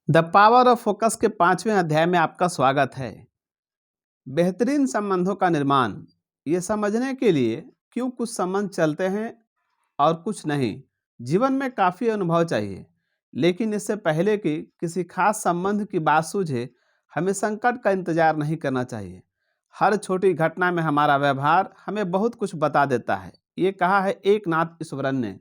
The power of focus के 5वें अध्याय में आपका स्वागत है। बेहतरीन संबंधों का निर्माण, ये समझने के लिए क्यों कुछ संबंध चलते हैं और कुछ नहीं, जीवन में काफ़ी अनुभव चाहिए। लेकिन इससे पहले कि किसी खास संबंध की बात सूझे, हमें संकट का इंतजार नहीं करना चाहिए। हर छोटी घटना में हमारा व्यवहार हमें बहुत कुछ बता देता है। ये कहा है एक नाथ ईश्वरन ने।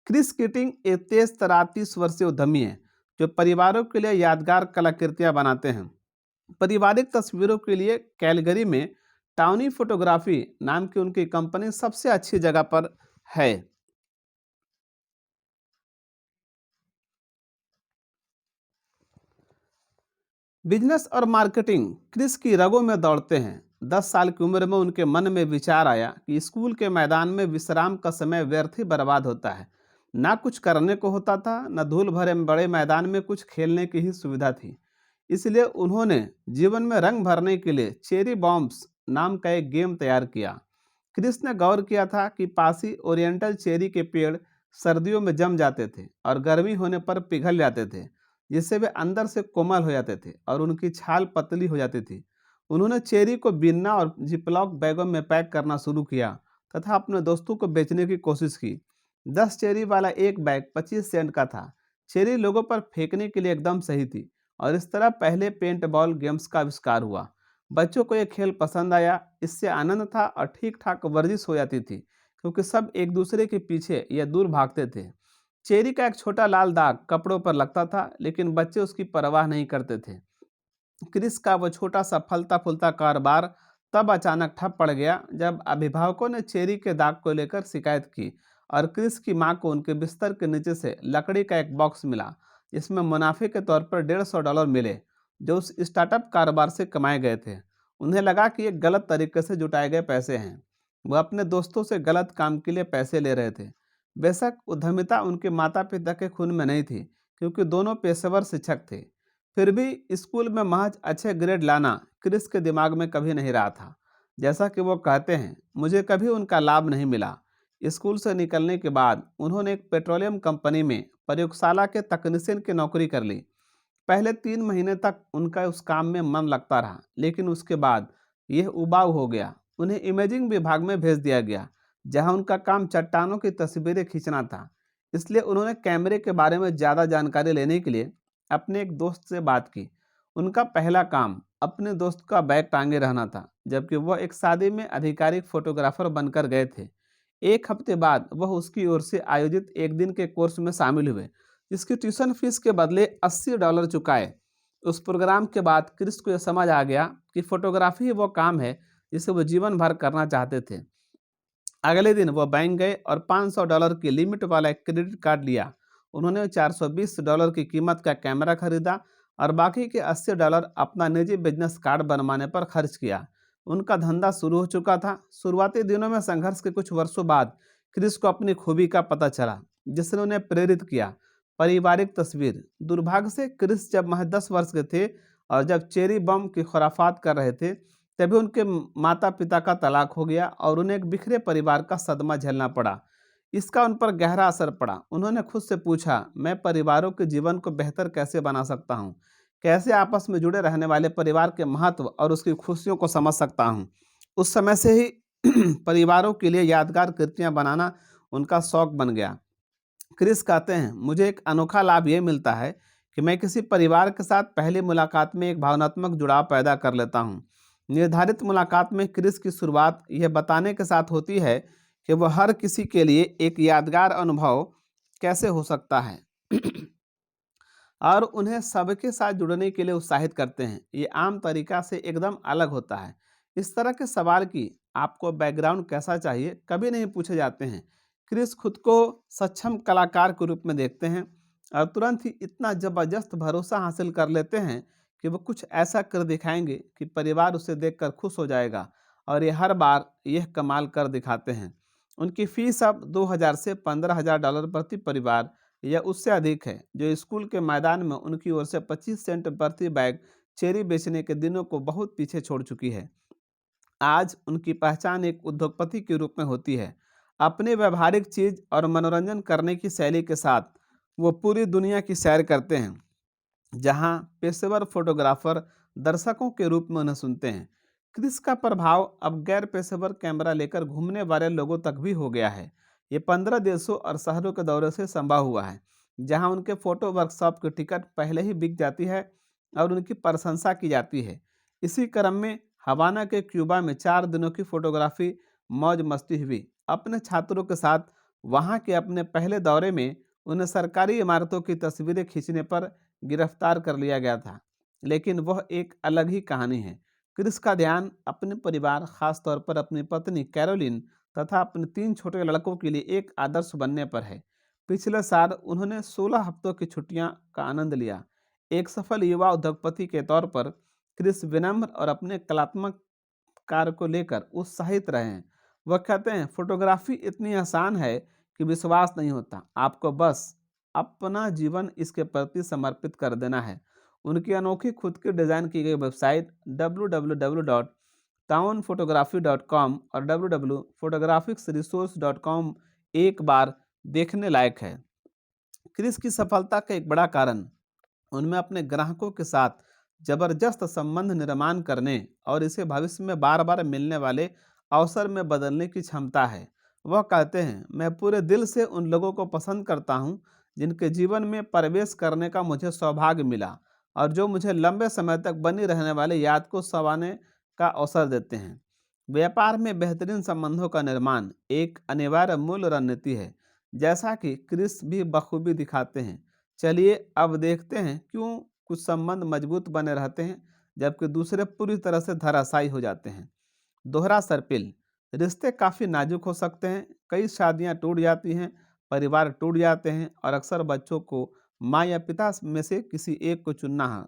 क्रिस कीटिंग एक तेज तरार 30 वर्षीय उद्यमी है जो परिवारों के लिए यादगार कलाकृतियां बनाते हैं। पारिवारिक तस्वीरों के लिए कैलगरी में टाउनी फोटोग्राफी नाम की उनकी कंपनी सबसे अच्छी जगह पर है। बिजनेस और मार्केटिंग क्रिस की रगों में दौड़ते हैं। 10 साल की उम्र में उनके मन में विचार आया कि स्कूल के मैदान में विश्राम का समय व्यर्थ ही बर्बाद होता है। ना कुछ करने को होता था, न धूल भरे बड़े मैदान में कुछ खेलने की ही सुविधा थी। इसलिए उन्होंने जीवन में रंग भरने के लिए चेरी बॉम्ब्स नाम का एक गेम तैयार किया। क्रिस ने गौर किया था कि पासी ओरिएंटल चेरी के पेड़ सर्दियों में जम जाते थे और गर्मी होने पर पिघल जाते थे, जिससे वे अंदर से कोमल हो जाते थे और उनकी छाल पतली हो जाती थी। उन्होंने चेरी को बीनना और जिपलॉक बैगों में पैक करना शुरू किया तथा अपने दोस्तों को बेचने की कोशिश की। 10 चेरी वाला एक बैग 25 सेंट का था। चेरी लोगों पर फेंकने के लिए एकदम सही थी और इस तरह पहले पेंट बॉल गेम्स का आविष्कार हुआ। बच्चों को यह खेल पसंद आया। इससे आनंद था और ठीक ठाक वर्जिश हो जाती थी क्योंकि सब एक दूसरे के पीछे या दूर भागते थे। चेरी का एक छोटा लाल दाग कपड़ों पर लगता था, लेकिन बच्चे उसकी परवाह नहीं करते थे। क्रिस का वो छोटा सा फलता फूलता कारोबार तब अचानक ठप पड़ गया जब अभिभावकों ने चेरी के दाग को लेकर शिकायत की और क्रिस की मां को उनके बिस्तर के नीचे से लकड़ी का एक बॉक्स मिला जिसमें मुनाफे के तौर पर $150 मिले जो उस स्टार्टअप कारोबार से कमाए गए थे। उन्हें लगा कि ये गलत तरीके से जुटाए गए पैसे हैं। वह अपने दोस्तों से गलत काम के लिए पैसे ले रहे थे। बेशक उद्यमिता उनके माता पिता के खून में नहीं थी क्योंकि दोनों पेशेवर शिक्षक थे। फिर भी स्कूल में महज अच्छे ग्रेड लाना क्रिस के दिमाग में कभी नहीं रहा था। जैसा कि वो कहते हैं, मुझे कभी उनका लाभ नहीं मिला। स्कूल से निकलने के बाद उन्होंने एक पेट्रोलियम कंपनी में प्रयोगशाला के तकनीशियन की नौकरी कर ली। पहले 3 महीने तक उनका उस काम में मन लगता रहा, लेकिन उसके बाद यह उबाऊ हो गया। उन्हें इमेजिंग विभाग में भेज दिया गया जहां उनका काम चट्टानों की तस्वीरें खींचना था। इसलिए उन्होंने कैमरे के बारे में ज़्यादा जानकारी लेने के लिए अपने एक दोस्त से बात की। उनका पहला काम अपने दोस्त का बैग टांगे रहना था, जबकि वह एक शादी में आधिकारिक फोटोग्राफर बनकर गए थे। एक हफ्ते बाद वह उसकी ओर से आयोजित एक दिन के कोर्स में शामिल हुए, जिसकी ट्यूशन फीस के बदले $80 चुकाए। उस प्रोग्राम के बाद क्रिस को यह समझ आ गया कि फोटोग्राफी ही वो काम है जिसे वो जीवन भर करना चाहते थे। अगले दिन वो बैंक गए और $500 की लिमिट वाला एक क्रेडिट कार्ड लिया। उन्होंने $420 की कीमत का कैमरा खरीदा और बाकी के $80 अपना निजी बिजनेस कार्ड बनवाने पर खर्च किया। उनका धंधा शुरू हो चुका था। शुरुआती दिनों में संघर्ष के कुछ वर्षों बाद क्रिस को अपनी खूबी का पता चला जिसने उन्हें प्रेरित किया। पारिवारिक तस्वीर। दुर्भाग्य से क्रिस जब महज 10 वर्ष के थे और जब चेरी बम की खुराफात कर रहे थे, तभी उनके माता पिता का तलाक हो गया और उन्हें एक बिखरे परिवार का सदमा झेलना पड़ा। इसका उन पर गहरा असर पड़ा। उन्होंने खुद से पूछा, मैं परिवारों के जीवन को बेहतर कैसे बना सकता हूँ? कैसे आपस में जुड़े रहने वाले परिवार के महत्व और उसकी खुशियों को समझ सकता हूँ? उस समय से ही परिवारों के लिए यादगार कृतियाँ बनाना उनका शौक बन गया। क्रिस कहते हैं, मुझे एक अनोखा लाभ ये मिलता है कि मैं किसी परिवार के साथ पहली मुलाकात में एक भावनात्मक जुड़ाव पैदा कर लेता हूँ। निर्धारित मुलाकात में क्रिस की शुरुआत यह बताने के साथ होती है कि वह हर किसी के लिए एक यादगार अनुभव कैसे हो सकता है और उन्हें सबके साथ जुड़ने के लिए उत्साहित करते हैं। ये आम तरीका से एकदम अलग होता है। इस तरह के सवाल कि आपको बैकग्राउंड कैसा चाहिए कभी नहीं पूछे जाते हैं। क्रिस खुद को सक्षम कलाकार के रूप में देखते हैं और तुरंत ही इतना ज़बरदस्त भरोसा हासिल कर लेते हैं कि वो कुछ ऐसा कर दिखाएंगे कि परिवार उसे देखकर खुश हो जाएगा और ये हर बार यह कमाल कर दिखाते हैं। उनकी फ़ीस अब 2000 से $15,000 प्रति परिवार या उससे अधिक है, जो स्कूल के मैदान में उनकी ओर से 25 सेंट प्रति बैग चेरी बेचने के दिनों को बहुत पीछे छोड़ चुकी है। आज उनकी पहचान एक उद्योगपति के रूप में होती है। अपनी व्यवहारिक चीज और मनोरंजन करने की शैली के साथ वो पूरी दुनिया की सैर करते हैं। जहां पेशेवर फोटोग्राफर दर्शकों के रूप में उन्हें सुनते हैं। क्रिस का प्रभाव अब गैर पेशेवर कैमरा लेकर घूमने वाले लोगों तक भी हो गया है। ये 15 देशों और शहरों के दौरे से संभव हुआ है, जहां उनके फोटो वर्कशॉप की टिकट पहले ही बिक जाती है और उनकी प्रशंसा की जाती है। इसी क्रम में हवाना के क्यूबा में 4 दिनों की फोटोग्राफी मौज मस्ती हुई। अपने छात्रों के साथ वहां के अपने पहले दौरे में उन्हें सरकारी इमारतों की तस्वीरें खींचने पर गिरफ्तार कर लिया गया था, लेकिन वह एक अलग ही कहानी है। क्रिस का ध्यान अपने परिवार, खास तौर पर अपनी पत्नी कैरोलिन तथा अपने 3 छोटे लड़कों के लिए एक आदर्श बनने पर है। पिछले साल उन्होंने 16 हफ्तों की छुट्टियां का आनंद लिया। एक सफल युवा उद्योगपति के तौर पर क्रिस विनम्र और अपने कलात्मक कार्य को लेकर उत्साहित रहे हैं। वह कहते हैं, फोटोग्राफी इतनी आसान है कि विश्वास नहीं होता। आपको बस अपना जीवन इसके प्रति समर्पित कर देना है। उनकी अनोखी खुद की डिज़ाइन की गई वेबसाइट www.townphotography.com और www.photographicsresource.com एक बार देखने लायक है। क्रिस की सफलता का एक बड़ा कारण उनमें अपने ग्राहकों के साथ जबरदस्त संबंध निर्माण करने और इसे भविष्य में बार बार मिलने वाले अवसर में बदलने की क्षमता है। वह कहते हैं, मैं पूरे दिल से उन लोगों को पसंद करता हूं जिनके जीवन में प्रवेश करने का मुझे सौभाग्य मिला और जो मुझे लंबे समय तक बनी रहने वाली याद को संवारने का अवसर देते हैं। व्यापार में बेहतरीन संबंधों का निर्माण एक अनिवार्य मूल रणनीति है, जैसा कि क्रिस भी बखूबी दिखाते हैं। चलिए अब देखते हैं क्यों कुछ संबंध मजबूत बने रहते हैं जबकि दूसरे पूरी तरह से धराशायी हो जाते हैं। दोहरा सर्पिल। रिश्ते काफ़ी नाजुक हो सकते हैं। कई शादियां टूट जाती हैं, परिवार टूट जाते हैं और अक्सर बच्चों को माँ या पिता में से किसी एक को चुनना है।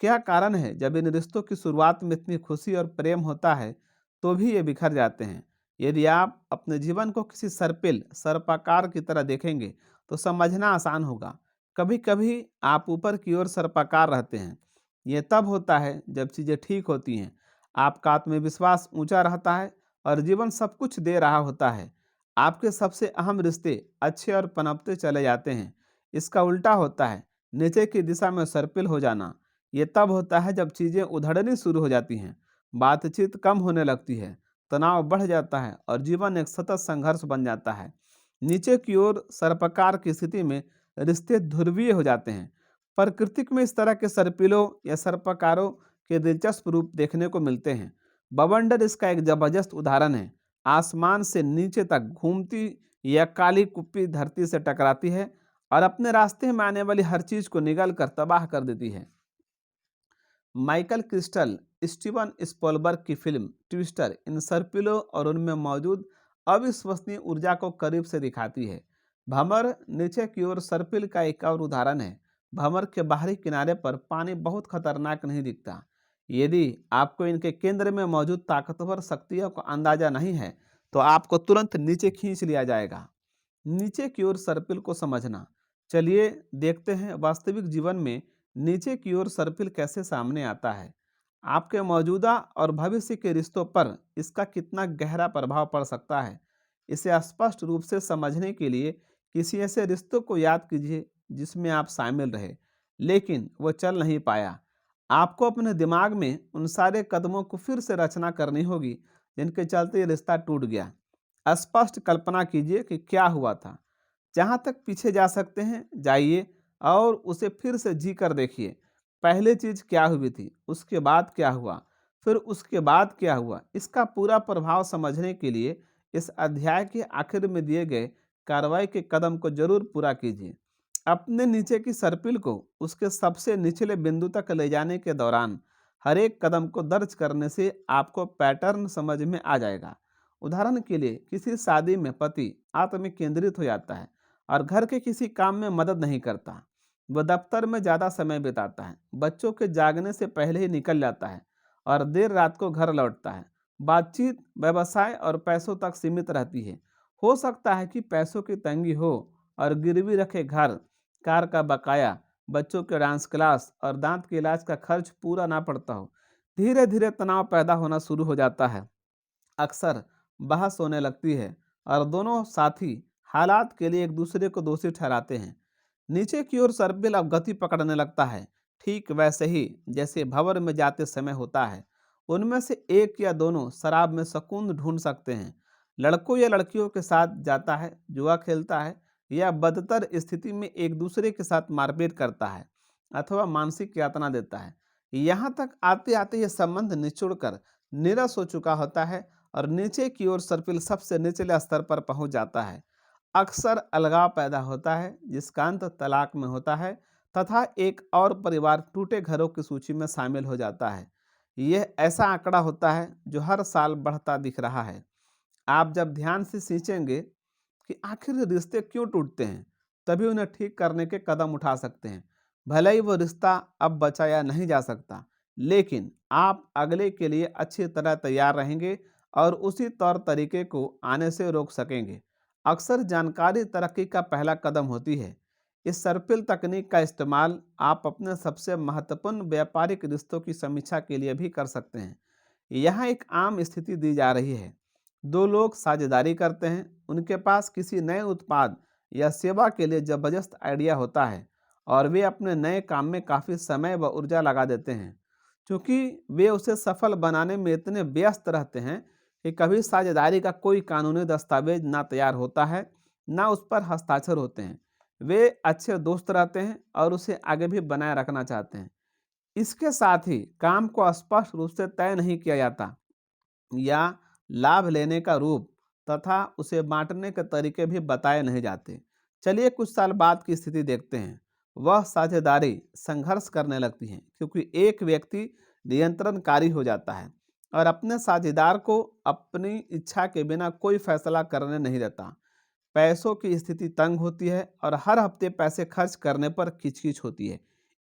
क्या कारण है जब इन रिश्तों की शुरुआत में इतनी खुशी और प्रेम होता है तो भी ये बिखर जाते हैं? यदि आप अपने जीवन को किसी सर्पाकार की तरह देखेंगे तो समझना आसान होगा। कभी कभी आप ऊपर की ओर सर्पाकार रहते हैं। ये तब होता है जब चीज़ें ठीक होती हैं, आपका आत्मविश्वास ऊंचा रहता है और जीवन सब कुछ दे रहा होता है। आपके सबसे अहम रिश्ते अच्छे और पनपते चले जाते हैं। इसका उल्टा होता है, नीचे की दिशा में सर्पिल हो जाना। ये तब होता है जब चीज़ें उधड़नी शुरू हो जाती हैं, बातचीत कम होने लगती है, तनाव बढ़ जाता है और जीवन एक सतत संघर्ष बन जाता है। नीचे की ओर सर्पकार की स्थिति में रिश्ते ध्रुवीय हो जाते हैं। प्रकृति में इस तरह के सर्पिलों या सर्पकारों के दिलचस्प रूप देखने को मिलते हैं। बवंडर इसका एक जबरदस्त उदाहरण है। आसमान से नीचे तक घूमती यह काली कुप्पी धरती से टकराती है और अपने रास्ते में आने वाली हर चीज को निगल कर तबाह कर देती है। माइकल क्रिस्टल, स्टीवन स्पॉलबर्ग की फिल्म ट्विस्टर इन सर्पिलों और उनमें मौजूद अविश्वसनीय ऊर्जा को करीब से दिखाती है। भंवर नीचे की ओर सर्पिल का एक और उदाहरण है। भंवर के बाहरी किनारे पर पानी बहुत खतरनाक नहीं दिखता। यदि आपको इनके केंद्र में मौजूद ताकतवर शक्तियों का अंदाजा नहीं है तो आपको तुरंत नीचे खींच लिया जाएगा। नीचे की ओर सर्पिल को समझना। चलिए देखते हैं वास्तविक जीवन में नीचे की ओर सर्पिल कैसे सामने आता है। आपके मौजूदा और भविष्य के रिश्तों पर इसका कितना गहरा प्रभाव पड़ सकता है। इसे स्पष्ट रूप से समझने के लिए किसी ऐसे रिश्तों को याद कीजिए जिसमें आप शामिल रहे लेकिन वो चल नहीं पाया। आपको अपने दिमाग में उन सारे कदमों को फिर से रचना करनी होगी जिनके चलते ये रिश्ता टूट गया। स्पष्ट कल्पना कीजिए कि क्या हुआ था। जहाँ तक पीछे जा सकते हैं जाइए और उसे फिर से जी कर देखिए। पहले चीज क्या हुई थी, उसके बाद क्या हुआ, फिर उसके बाद क्या हुआ। इसका पूरा प्रभाव समझने के लिए इस अध्याय के आखिर में दिए गए कार्रवाई के कदम को जरूर पूरा कीजिए। अपने नीचे की सर्पिल को उसके सबसे निचले बिंदु तक ले जाने के दौरान हर एक कदम को दर्ज करने से आपको पैटर्न समझ में आ जाएगा। उदाहरण के लिए किसी शादी में पति आत्म केंद्रित हो जाता है और घर के किसी काम में मदद नहीं करता। वह दफ्तर में ज़्यादा समय बिताता है, बच्चों के जागने से पहले ही निकल जाता है और देर रात को घर लौटता है। बातचीत व्यवसाय और पैसों तक सीमित रहती है। हो सकता है कि पैसों की तंगी हो और गिरवी रखे घर, कार का बकाया, बच्चों के डांस क्लास और दांत के इलाज का खर्च पूरा ना पड़ता हो। धीरे धीरे तनाव पैदा होना शुरू हो जाता है। अक्सर बहस होने लगती है और दोनों साथी हालात के लिए एक दूसरे को दोषी ठहराते हैं। नीचे की ओर सर्पिल अब गति पकड़ने लगता है ठीक वैसे ही जैसे भंवर में जाते समय होता है। उनमें से एक या दोनों शराब में सुकून ढूंढ सकते हैं। लड़कों या लड़कियों के साथ जाता है, जुआ खेलता है या बदतर स्थिति में एक दूसरे के साथ मारपीट करता है अथवा मानसिक यातना देता है। यहाँ तक आते आते यह संबंध निचुड़कर निरस हो चुका होता है और नीचे की ओर सर्पिल सबसे निचले स्तर पर पहुंच जाता है। अक्सर अलगाव पैदा होता है जिसका अंत तलाक में होता है तथा एक और परिवार टूटे घरों की सूची में शामिल हो जाता है। यह ऐसा आंकड़ा होता है जो हर साल बढ़ता दिख रहा है। आप जब ध्यान से सींचेंगे कि आखिर ये रिश्ते क्यों टूटते हैं, तभी उन्हें ठीक करने के कदम उठा सकते हैं। भले ही वो रिश्ता अब बचाया नहीं जा सकता, लेकिन आप अगले के लिए अच्छी तरह तैयार रहेंगे और उसी तौर तरीके को आने से रोक सकेंगे। अक्सर जानकारी तरक्की का पहला कदम होती है। इस सर्पिल तकनीक का इस्तेमाल आप अपने सबसे महत्वपूर्ण व्यापारिक रिश्तों की समीक्षा के लिए भी कर सकते हैं। यहाँ एक आम स्थिति दी जा रही है। दो लोग साझेदारी करते हैं, उनके पास किसी नए उत्पाद या सेवा के लिए जबरदस्त आइडिया होता है और वे अपने नए काम में काफ़ी समय व ऊर्जा लगा देते हैं। क्योंकि वे उसे सफल बनाने में इतने व्यस्त रहते हैं कि कभी साझेदारी का कोई कानूनी दस्तावेज ना तैयार होता है, ना उस पर हस्ताक्षर होते हैं। वे अच्छे दोस्त रहते हैं और उसे आगे भी बनाए रखना चाहते हैं। इसके साथ ही काम को स्पष्ट रूप से तय नहीं किया जाता या लाभ लेने का रूप तथा उसे बांटने के तरीके भी बताए नहीं जाते। चलिए कुछ साल बाद की स्थिति देखते हैं। वह साझेदारी संघर्ष करने लगती है क्योंकि एक व्यक्ति नियंत्रणकारी हो जाता है और अपने साझेदार को अपनी इच्छा के बिना कोई फैसला करने नहीं देता। पैसों की स्थिति तंग होती है और हर हफ्ते पैसे खर्च करने पर खिचखिच होती है।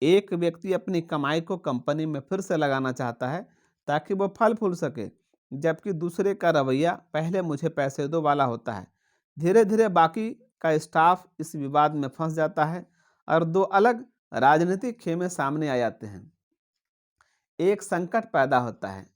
एक व्यक्ति अपनी कमाई को कंपनी में फिर से लगाना चाहता है ताकि वो फल फूल सके, जबकि दूसरे का रवैया पहले मुझे पैसे दो वाला होता है। धीरे धीरे बाकी का स्टाफ इस विवाद में फंस जाता है और दो अलग राजनीतिक खेमे सामने आ जाते हैं। एक संकट पैदा होता है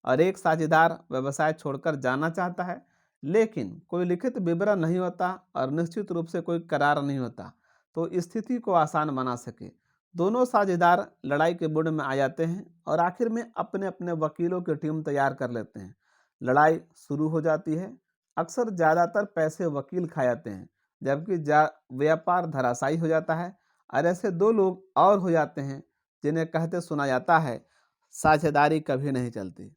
और एक साझेदार व्यवसाय छोड़कर जाना चाहता है, लेकिन कोई लिखित विवरण नहीं होता और निश्चित रूप से कोई करार नहीं होता तो स्थिति को आसान बना सके। दोनों साझेदार लड़ाई के बुड़ में आ जाते हैं और आखिर में अपने अपने वकीलों की टीम तैयार कर लेते हैं। लड़ाई शुरू हो जाती है। अक्सर ज़्यादातर पैसे वकील खा जाते हैं, जबकि व्यापार धराशायी हो जाता है और ऐसे दो लोग और हो जाते हैं जिन्हें कहते सुना जाता है साझेदारी कभी नहीं चलती।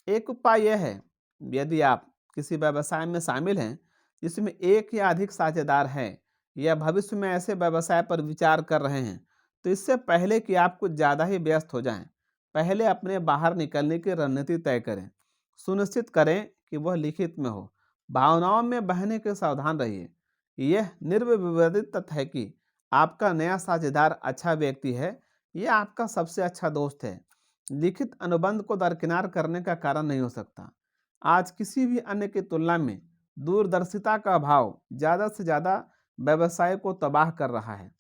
एक उपाय यह है, यदि आप किसी व्यवसाय में शामिल हैं जिसमें एक या अधिक साझेदार हैं या भविष्य में ऐसे व्यवसाय पर विचार कर रहे हैं, तो इससे पहले कि आप कुछ ज़्यादा ही व्यस्त हो जाएं, पहले अपने बाहर निकलने की रणनीति तय करें। सुनिश्चित करें कि वह लिखित में हो। भावनाओं में बहने के सावधान रहिए। यह निर्विवादित तथ्य है कि आपका नया साझेदार अच्छा व्यक्ति है या आपका सबसे अच्छा दोस्त है। लिखित अनुबंध को दरकिनार करने का कारण नहीं हो सकता। आज किसी भी अन्य की तुलना में दूरदर्शिता का अभाव ज़्यादा से ज़्यादा व्यवसाय को तबाह कर रहा है।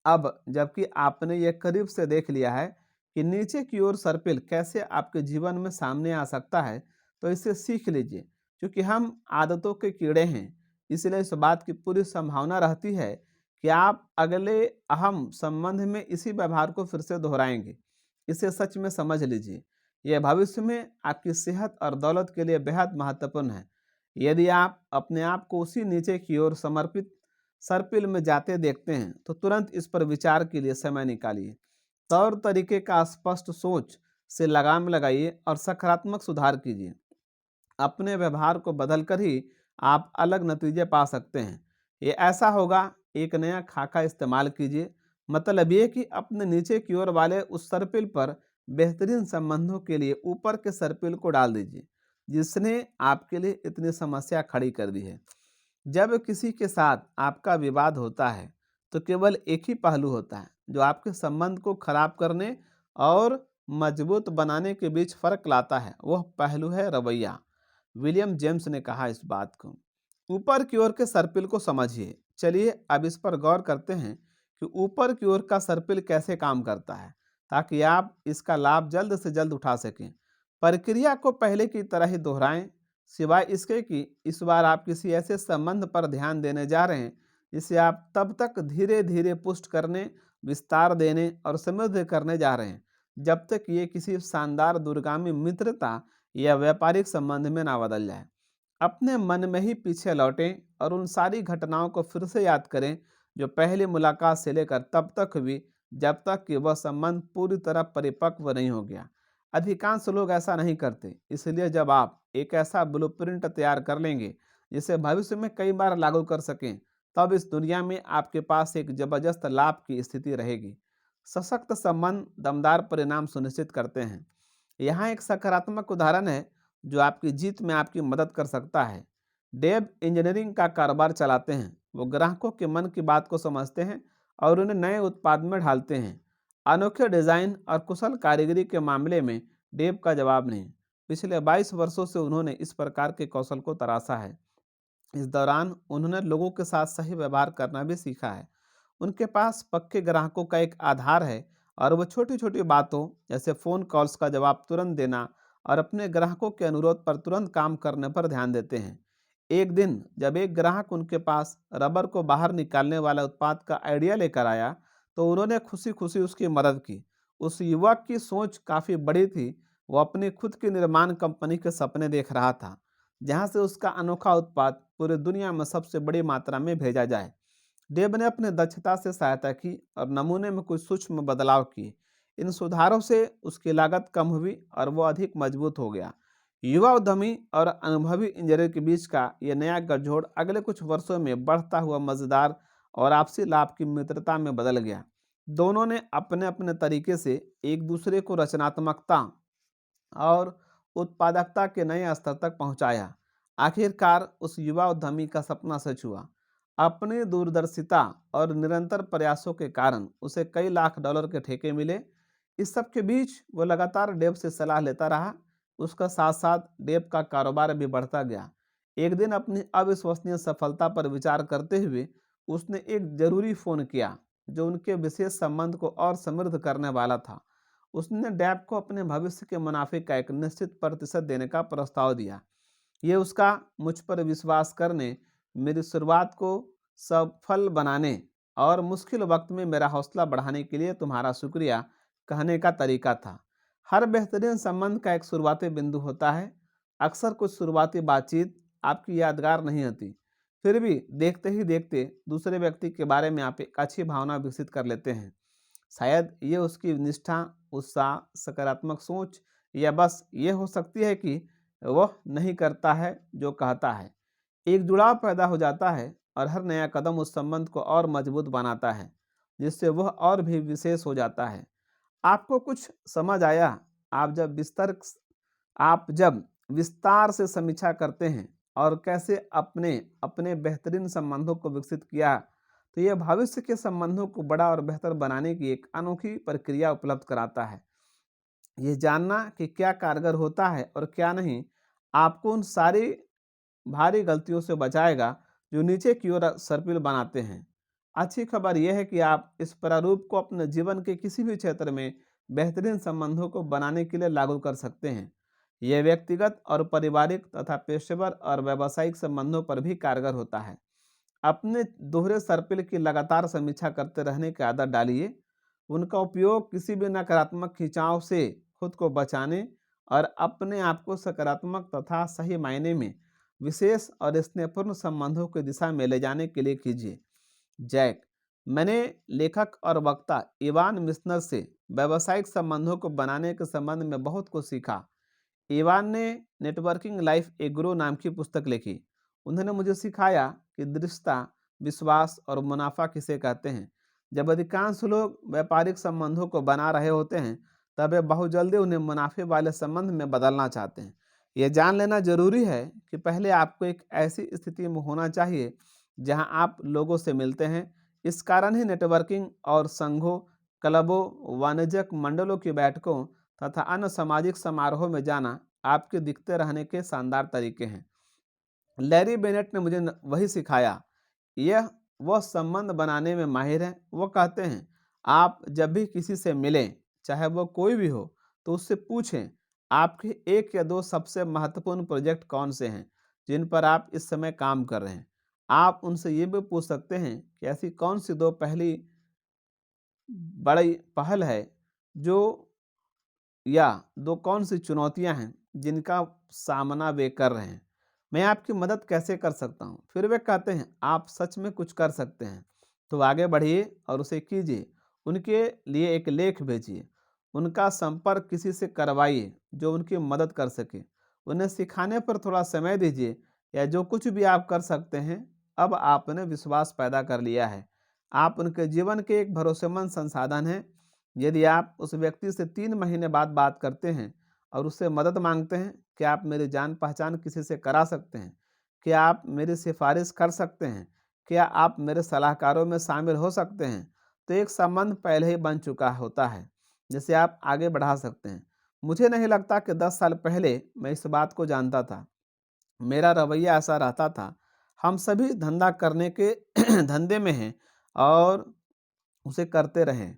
अब जबकि आपने ये करीब से देख लिया है कि नीचे की ओर सर्पिल कैसे आपके जीवन में सामने आ सकता है, तो इसे सीख लीजिए। क्योंकि हम आदतों के कीड़े हैं, इसलिए इस बात की पूरी संभावना रहती है कि आप अगले अहम संबंध में इसी व्यवहार को फिर से दोहराएंगे। इसे सच में समझ लीजिए। यह भविष्य में आपकी सेहत और दौलत के लिए बेहद महत्वपूर्ण है। यदि आप अपने आप को उसी नीचे की ओर समर्पित सर्पिल में जाते देखते हैं, तो तुरंत इस पर विचार के लिए समय निकालिए। तौर तरीके का स्पष्ट सोच से लगाम लगाइए और सकारात्मक सुधार कीजिए। अपने व्यवहार को बदलकर ही आप अलग नतीजे पा सकते हैं। ये ऐसा होगा, एक नया खाका इस्तेमाल कीजिए। मतलब ये कि अपने नीचे की ओर वाले उस सर्पिल पर बेहतरीन संबंधों के लिए ऊपर के सर्पिल को डाल दीजिए, जिसने आपके लिए इतनी समस्या खड़ी कर दी है। जब किसी के साथ आपका विवाद होता है, तो केवल एक ही पहलू होता है जो आपके संबंध को खराब करने और मजबूत बनाने के बीच फर्क लाता है। वह पहलू है रवैया। विलियम जेम्स ने कहा इस बात को। ऊपर की ओर के सर्पिल को समझिए। चलिए अब इस पर गौर करते हैं कि ऊपर की ओर का सर्पिल कैसे काम करता है, ताकि आप इसका लाभ जल्द से जल्द उठा सकें। प्रक्रिया को पहले की तरह ही दोहराएं, सिवाय इसके कि इस बार आप किसी ऐसे संबंध पर ध्यान देने जा रहे हैं जिसे आप तब तक धीरे धीरे पुष्ट करने विस्तार देने और समृद्ध करने जा रहे हैं, जब तक ये किसी शानदार दूरगामी मित्रता या व्यापारिक संबंध में ना बदल जाए। अपने मन में ही पीछे लौटें और उन सारी घटनाओं को फिर से याद करें जो पहली मुलाकात से लेकर तब तक हुई, जब तक कि वह संबंध पूरी तरह परिपक्व नहीं हो गया। अधिकांश लोग ऐसा नहीं करते, इसलिए जब आप एक ऐसा ब्लूप्रिंट तैयार कर लेंगे जिसे भविष्य में कई बार लागू कर सकें, तब इस दुनिया में आपके पास एक जबरदस्त लाभ की स्थिति रहेगी। सशक्त संबंध दमदार परिणाम सुनिश्चित करते हैं। यहाँ एक सकारात्मक उदाहरण है जो आपकी जीत में आपकी मदद कर सकता है। डेव इंजीनियरिंग का कारोबार चलाते हैं। वो ग्राहकों के मन की बात को समझते हैं और उन्हें नए उत्पाद में ढालते हैं। अनोखे डिजाइन और कुशल कारीगरी के मामले में डेव का जवाब नहीं। पिछले 22 वर्षों से उन्होंने इस प्रकार के कौशल को तराशा है। इस दौरान उन्होंने लोगों के साथ सही व्यवहार करना भी सीखा है। उनके पास पक्के ग्राहकों का एक आधार है और वो छोटी-छोटी बातों जैसे फ़ोन कॉल्स का जवाब तुरंत देना और अपने ग्राहकों के अनुरोध पर तुरंत काम करने पर ध्यान देते हैं। एक दिन जब एक ग्राहक उनके पास रबर को बाहर निकालने वाला उत्पाद का आइडिया लेकर आया, तो उन्होंने खुशी-खुशी उसकी मदद की। उस युवक की सोच काफ़ी बड़ी थी। वो अपनी खुद की निर्माण कंपनी के सपने देख रहा था, जहाँ से उसका अनोखा उत्पाद पूरी दुनिया में सबसे बड़ी मात्रा में भेजा जाए। डेब ने अपने दक्षता से सहायता की और नमूने में कुछ सूक्ष्म बदलाव किए। इन सुधारों से उसकी लागत कम हुई और वो अधिक मजबूत हो गया। युवा उद्यमी और अनुभवी इंजीनियर के बीच का यह नया गठजोड़ अगले कुछ वर्षों में बढ़ता हुआ मजेदार और आपसी लाभ की मित्रता में बदल गया। दोनों ने अपने अपने तरीके से एक दूसरे को रचनात्मकता और उत्पादकता के नए स्तर तक पहुंचाया। आखिरकार उस युवा उद्यमी का सपना सच हुआ। अपनी दूरदर्शिता और निरंतर प्रयासों के कारण उसे कई लाख डॉलर के ठेके मिले। इस सब के बीच वो लगातार डेव से सलाह लेता रहा। उसका साथ साथ डेव का कारोबार भी बढ़ता गया। एक दिन अपनी अविश्वसनीय सफलता पर विचार करते हुए उसने एक जरूरी फोन किया जो उनके विशेष संबंध को और समृद्ध करने वाला था। उसने डैब को अपने भविष्य के मुनाफे का एक निश्चित प्रतिशत देने का प्रस्ताव दिया। ये उसका मुझ पर विश्वास करने, मेरी शुरुआत को सफल बनाने और मुश्किल वक्त में मेरा हौसला बढ़ाने के लिए तुम्हारा शुक्रिया कहने का तरीका था। हर बेहतरीन संबंध का एक शुरुआती बिंदु होता है। अक्सर कुछ शुरुआती बातचीत आपकी यादगार नहीं होती, फिर भी देखते ही देखते दूसरे व्यक्ति के बारे में आप एक अच्छी भावना विकसित कर लेते हैं। शायद ये उसकी निष्ठा, उत्साह, सकारात्मक सोच या बस ये हो सकती है कि वह नहीं करता है जो कहता है। एक जुड़ाव पैदा हो जाता है और हर नया कदम उस संबंध को और मजबूत बनाता है, जिससे वह और भी विशेष हो जाता है। आपको कुछ समझ आया? आप जब विस्तार से समीक्षा करते हैं और कैसे अपने अपने बेहतरीन संबंधों को विकसित किया, तो यह भविष्य के संबंधों को बड़ा और बेहतर बनाने की एक अनोखी प्रक्रिया उपलब्ध कराता है। ये जानना कि क्या कारगर होता है और क्या नहीं, आपको उन सारी भारी गलतियों से बचाएगा जो नीचे की ओर सर्पिल बनाते हैं। अच्छी खबर यह है कि आप इस प्रारूप को अपने जीवन के किसी भी क्षेत्र में बेहतरीन संबंधों को बनाने के लिए लागू कर सकते हैं। यह व्यक्तिगत और पारिवारिक तथा पेशेवर और व्यावसायिक संबंधों पर भी कारगर होता है। अपने दोहरे सर्पिल की लगातार समीक्षा करते रहने की आदत डालिए। उनका उपयोग किसी भी नकारात्मक खिंचाव से खुद को बचाने और अपने आप को सकारात्मक तथा सही मायने में विशेष और स्नेहपूर्ण संबंधों की दिशा में ले जाने के लिए कीजिए। जैक, मैंने लेखक और वक्ता इवान मिस्नर से व्यावसायिक संबंधों को बनाने के संबंध में बहुत कुछ सीखा। इवान ने नेटवर्किंग लाइफ ए ग्रो नाम की पुस्तक लिखी। उन्होंने मुझे सिखाया कि दृढ़ता, विश्वास और मुनाफा किसे कहते हैं। जब अधिकांश लोग व्यापारिक संबंधों को बना रहे होते हैं, तब वे बहुत जल्दी उन्हें मुनाफे वाले संबंध में बदलना चाहते हैं। यह जान लेना जरूरी है कि पहले आपको एक ऐसी स्थिति में होना चाहिए जहां आप लोगों से मिलते हैं। इस कारण ही नेटवर्किंग और संघों, क्लबों, वाणिज्यिक मंडलों की बैठकों तथा अन्य सामाजिक समारोहों में जाना आपके दिखते रहने के शानदार तरीके हैं। लैरी बेनेट ने मुझे वही सिखाया। यह वह संबंध बनाने में माहिर है। वो कहते हैं, आप जब भी किसी से मिलें, चाहे वो कोई भी हो, तो उससे पूछें आपके एक या दो सबसे महत्वपूर्ण प्रोजेक्ट कौन से हैं जिन पर आप इस समय काम कर रहे हैं। आप उनसे ये भी पूछ सकते हैं कि ऐसी कौन सी दो पहली बड़ी पहल है जो या दो कौन सी चुनौतियां हैं जिनका सामना वे कर रहे हैं? मैं आपकी मदद कैसे कर सकता हूँ? फिर वे कहते हैं आप सच में कुछ कर सकते हैं, तो आगे बढ़िए और उसे कीजिए। उनके लिए एक लेख भेजिए, उनका संपर्क किसी से करवाइए जो उनकी मदद कर सके। उन्हें सिखाने पर थोड़ा समय दीजिए, या जो कुछ भी आप कर सकते हैं, अब आपने विश्वास पैदा कर लिया है। आप उनके जीवन के एक भरोसेमंद संसाधन हैं। यदि आप उस व्यक्ति से 3 महीने बाद बात करते हैं और उससे मदद मांगते हैं, क्या आप मेरी जान-पहचान किसी से करा सकते हैं? क्या आप मेरी सिफ़ारिश कर सकते हैं? क्या आप मेरे सलाहकारों में शामिल हो सकते हैं? तो एक संबंध पहले ही बन चुका होता है, जिसे आप आगे बढ़ा सकते हैं। मुझे नहीं लगता कि 10 साल पहले मैं इस बात को जानता था। मेरा रवैया ऐसा रहता था। हम सभी धंधा करने के धंधे में हैं और उसे करते रहें।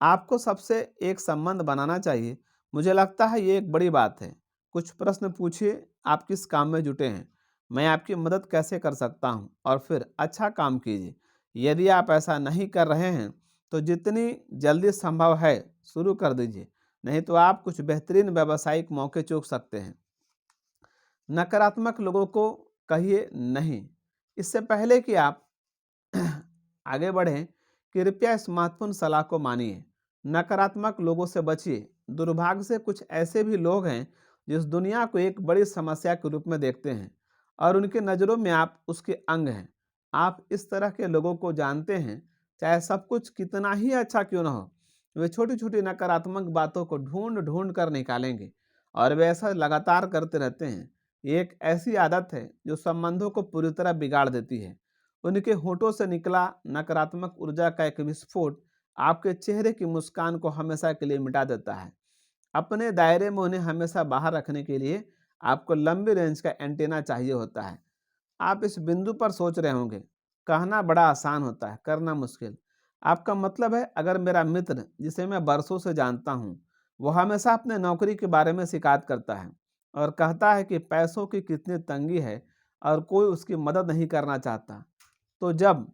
आपको सबसे एक संबंध बनाना चाहिए। मुझे लगता है ये एक बड़ी बात है। कुछ प्रश्न पूछिए, आप किस काम में जुटे हैं? मैं आपकी मदद कैसे कर सकता हूँ? और फिर अच्छा काम कीजिए। यदि आप ऐसा नहीं कर रहे हैं, तो जितनी जल्दी संभव है शुरू कर दीजिए। नहीं तो आप कुछ बेहतरीन व्यावसायिक मौके चूक सकते हैं। नकारात्मक लोगों को कहिए नहीं। इससे पहले कि आप आगे बढ़ें, कृपया इस महत्वपूर्ण सलाह को मानिए। नकारात्मक लोगों से बचिए। दुर्भाग्य से कुछ ऐसे भी लोग हैं जो इस दुनिया को एक बड़ी समस्या के रूप में देखते हैं और उनकी नज़रों में आप उसके अंग हैं। आप इस तरह के लोगों को जानते हैं, चाहे सब कुछ कितना ही अच्छा क्यों ना हो, वे छोटी-छोटी नकारात्मक बातों को ढूँढ-ढूँढ कर निकालेंगे और वे ऐसा लगातार करते रहते हैं। ये एक ऐसी आदत है जो संबंधों को पूरी तरह बिगाड़ देती है। उनके होठों से निकला नकारात्मक ऊर्जा का एक विस्फोट आपके चेहरे की मुस्कान को हमेशा के लिए मिटा देता है। अपने दायरे में उन्हें हमेशा बाहर रखने के लिए आपको लंबी रेंज का एंटीना चाहिए होता है। आप इस बिंदु पर सोच रहे होंगे, कहना बड़ा आसान होता है, करना मुश्किल। आपका मतलब है, अगर मेरा मित्र जिसे मैं बरसों से जानता हूँ, वो हमेशा अपने नौकरी के बारे में शिकायत करता है और कहता है कि पैसों की कितनी तंगी है और कोई उसकी मदद नहीं करना चाहता, तो जब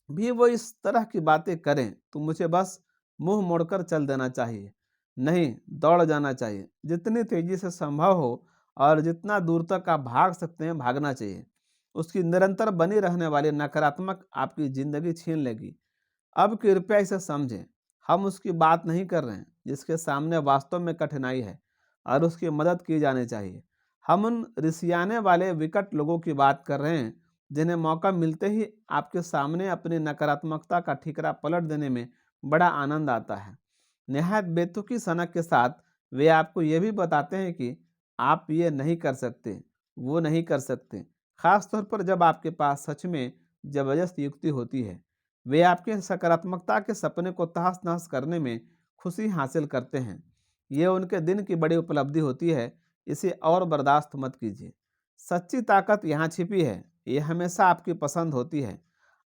भी वो इस तरह की बातें करें तो मुझे बस मुंह मोड़कर चल देना चाहिए, नहीं दौड़ जाना चाहिए। जितनी तेजी से संभव हो और जितना दूर तक आप भाग सकते हैं भागना चाहिए। उसकी निरंतर बनी रहने वाली नकारात्मक आपकी ज़िंदगी छीन लेगी। अब कृपया इसे समझें, हम उसकी बात नहीं कर रहे हैं जिसके सामने वास्तव में कठिनाई है और उसकी मदद की जानी चाहिए। हम उन रिसियाने वाले विकट लोगों की बात कर रहे हैं जिन्हें मौका मिलते ही आपके सामने अपनी नकारात्मकता का ठीकरा पलट देने में बड़ा आनंद आता है। निहायत बेतुकी सनक के साथ वे आपको ये भी बताते हैं कि आप ये नहीं कर सकते, वो नहीं कर सकते, खास तौर पर जब आपके पास सच में ज़बरदस्त युक्ति होती है। वे आपके सकारात्मकता के सपने को तहस-नहस करने में खुशी हासिल करते हैं। ये उनके दिन की बड़ी उपलब्धि होती है, इसे और बर्दाश्त मत कीजिए। सच्ची ताकत यहाँ छिपी है, ये हमेशा आपकी पसंद होती है।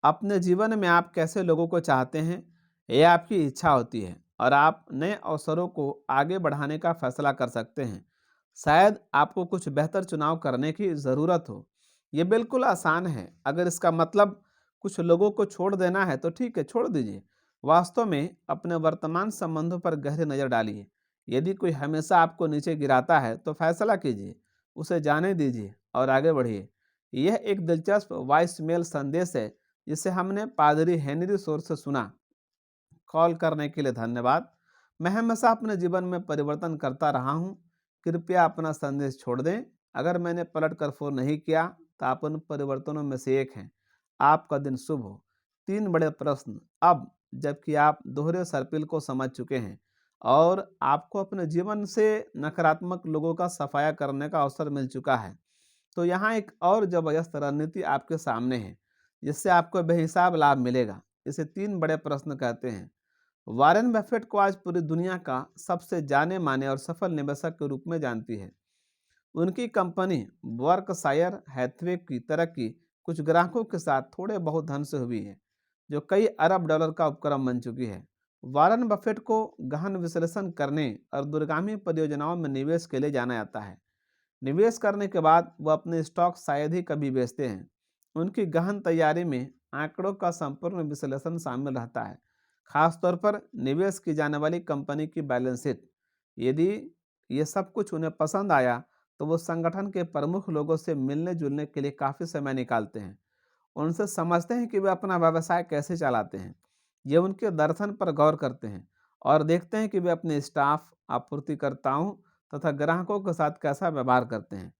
अपने जीवन में आप कैसे लोगों को चाहते हैं, ये आपकी इच्छा होती है और आप नए अवसरों को आगे बढ़ाने का फैसला कर सकते हैं। शायद आपको कुछ बेहतर चुनाव करने की ज़रूरत हो। ये बिल्कुल आसान है। अगर इसका मतलब कुछ लोगों को छोड़ देना है तो ठीक है, छोड़ दीजिए। वास्तव में अपने वर्तमान संबंधों पर गहरी नज़र डालिए। यदि कोई हमेशा आपको नीचे गिराता है तो फैसला कीजिए, उसे जाने दीजिए और आगे बढ़िए। यह एक दिलचस्प वॉइसमेल संदेश है जिसे हमने पादरी हेनरी सोर से सुना। कॉल करने के लिए धन्यवाद। मैं हमेशा अपने जीवन में परिवर्तन करता रहा हूँ। कृपया अपना संदेश छोड़ दें। अगर मैंने पलट कर फ़ोन नहीं किया तो आप उन परिवर्तनों में से एक हैं। आपका दिन शुभ हो। 3 बड़े प्रश्न। अब जबकि आप दोहरे सर्पिल को समझ चुके हैं और आपको अपने जीवन से नकारात्मक लोगों का सफाया करने का अवसर मिल चुका है, तो यहाँ एक और ज़बरदस्त रणनीति आपके सामने है, जिससे आपको बेहिसाब लाभ मिलेगा। इसे 3 बड़े प्रश्न कहते हैं। वॉरेन बफेट को आज पूरी दुनिया का सबसे जाने माने और सफल निवेशक के रूप में जानती है। उनकी कंपनी बर्कशायर हैथवे की तरक्की कुछ ग्राहकों के साथ थोड़े बहुत धन से हुई है, जो कई अरब डॉलर का उपक्रम बन चुकी है। वॉरेन बफेट को गहन विश्लेषण करने और दूरगामी परियोजनाओं में निवेश के लिए जाना जाता है। निवेश करने के बाद वह अपने स्टॉक शायद ही कभी बेचते हैं। उनकी गहन तैयारी में आंकड़ों का संपूर्ण विश्लेषण शामिल रहता है, खास तौर पर निवेश की जाने वाली कंपनी की बैलेंस शीट। यदि ये सब कुछ उन्हें पसंद आया तो वो संगठन के प्रमुख लोगों से मिलने जुलने के लिए काफ़ी समय निकालते हैं। उनसे समझते हैं कि वे अपना व्यवसाय कैसे चलाते हैं। ये उनके दर्शन पर गौर करते हैं और देखते हैं कि वे अपने स्टाफ, आपूर्तिकर्ताओं तथा ग्राहकों के साथ कैसा व्यवहार करते हैं।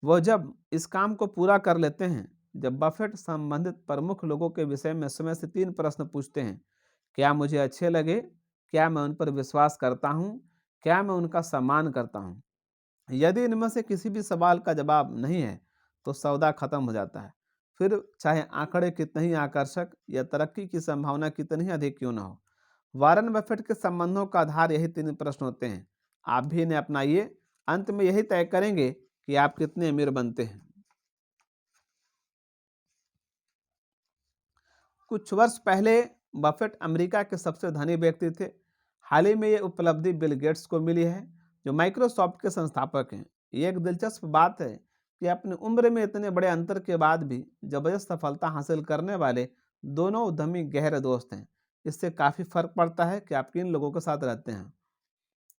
वो जब इस काम को पूरा कर लेते हैं, जब बफेट संबंधित प्रमुख लोगों के विषय में समय से 3 प्रश्न पूछते हैं। क्या मुझे अच्छे लगे? क्या मैं उन पर विश्वास करता हूँ? क्या मैं उनका सम्मान करता हूँ? यदि इनमें से किसी भी सवाल का जवाब नहीं है, तो सौदा खत्म हो जाता है। फिर चाहे आंकड़े कितने ही आकर्षक या तरक्की की संभावना कितनी ही अधिक क्यों ना हो। वारेन बफेट के संबंधों का आधार यही 3 प्रश्न होते हैं। आप भी इन्हें अपनाइए। अंत में यही तय करेंगे कि आप कितने अमीर बनते हैं। कुछ वर्ष पहले बफेट अमेरिका के सबसे धनी व्यक्ति थे। हाल ही में ये उपलब्धि बिल गेट्स को मिली है, जो माइक्रोसॉफ्ट के संस्थापक हैं। ये एक दिलचस्प बात है कि अपनी उम्र में इतने बड़े अंतर के बाद भी जबरदस्त सफलता हासिल करने वाले दोनों उद्यमी गहरे दोस्त हैं। इससे काफ़ी फर्क पड़ता है कि आप किन लोगों के साथ रहते हैं।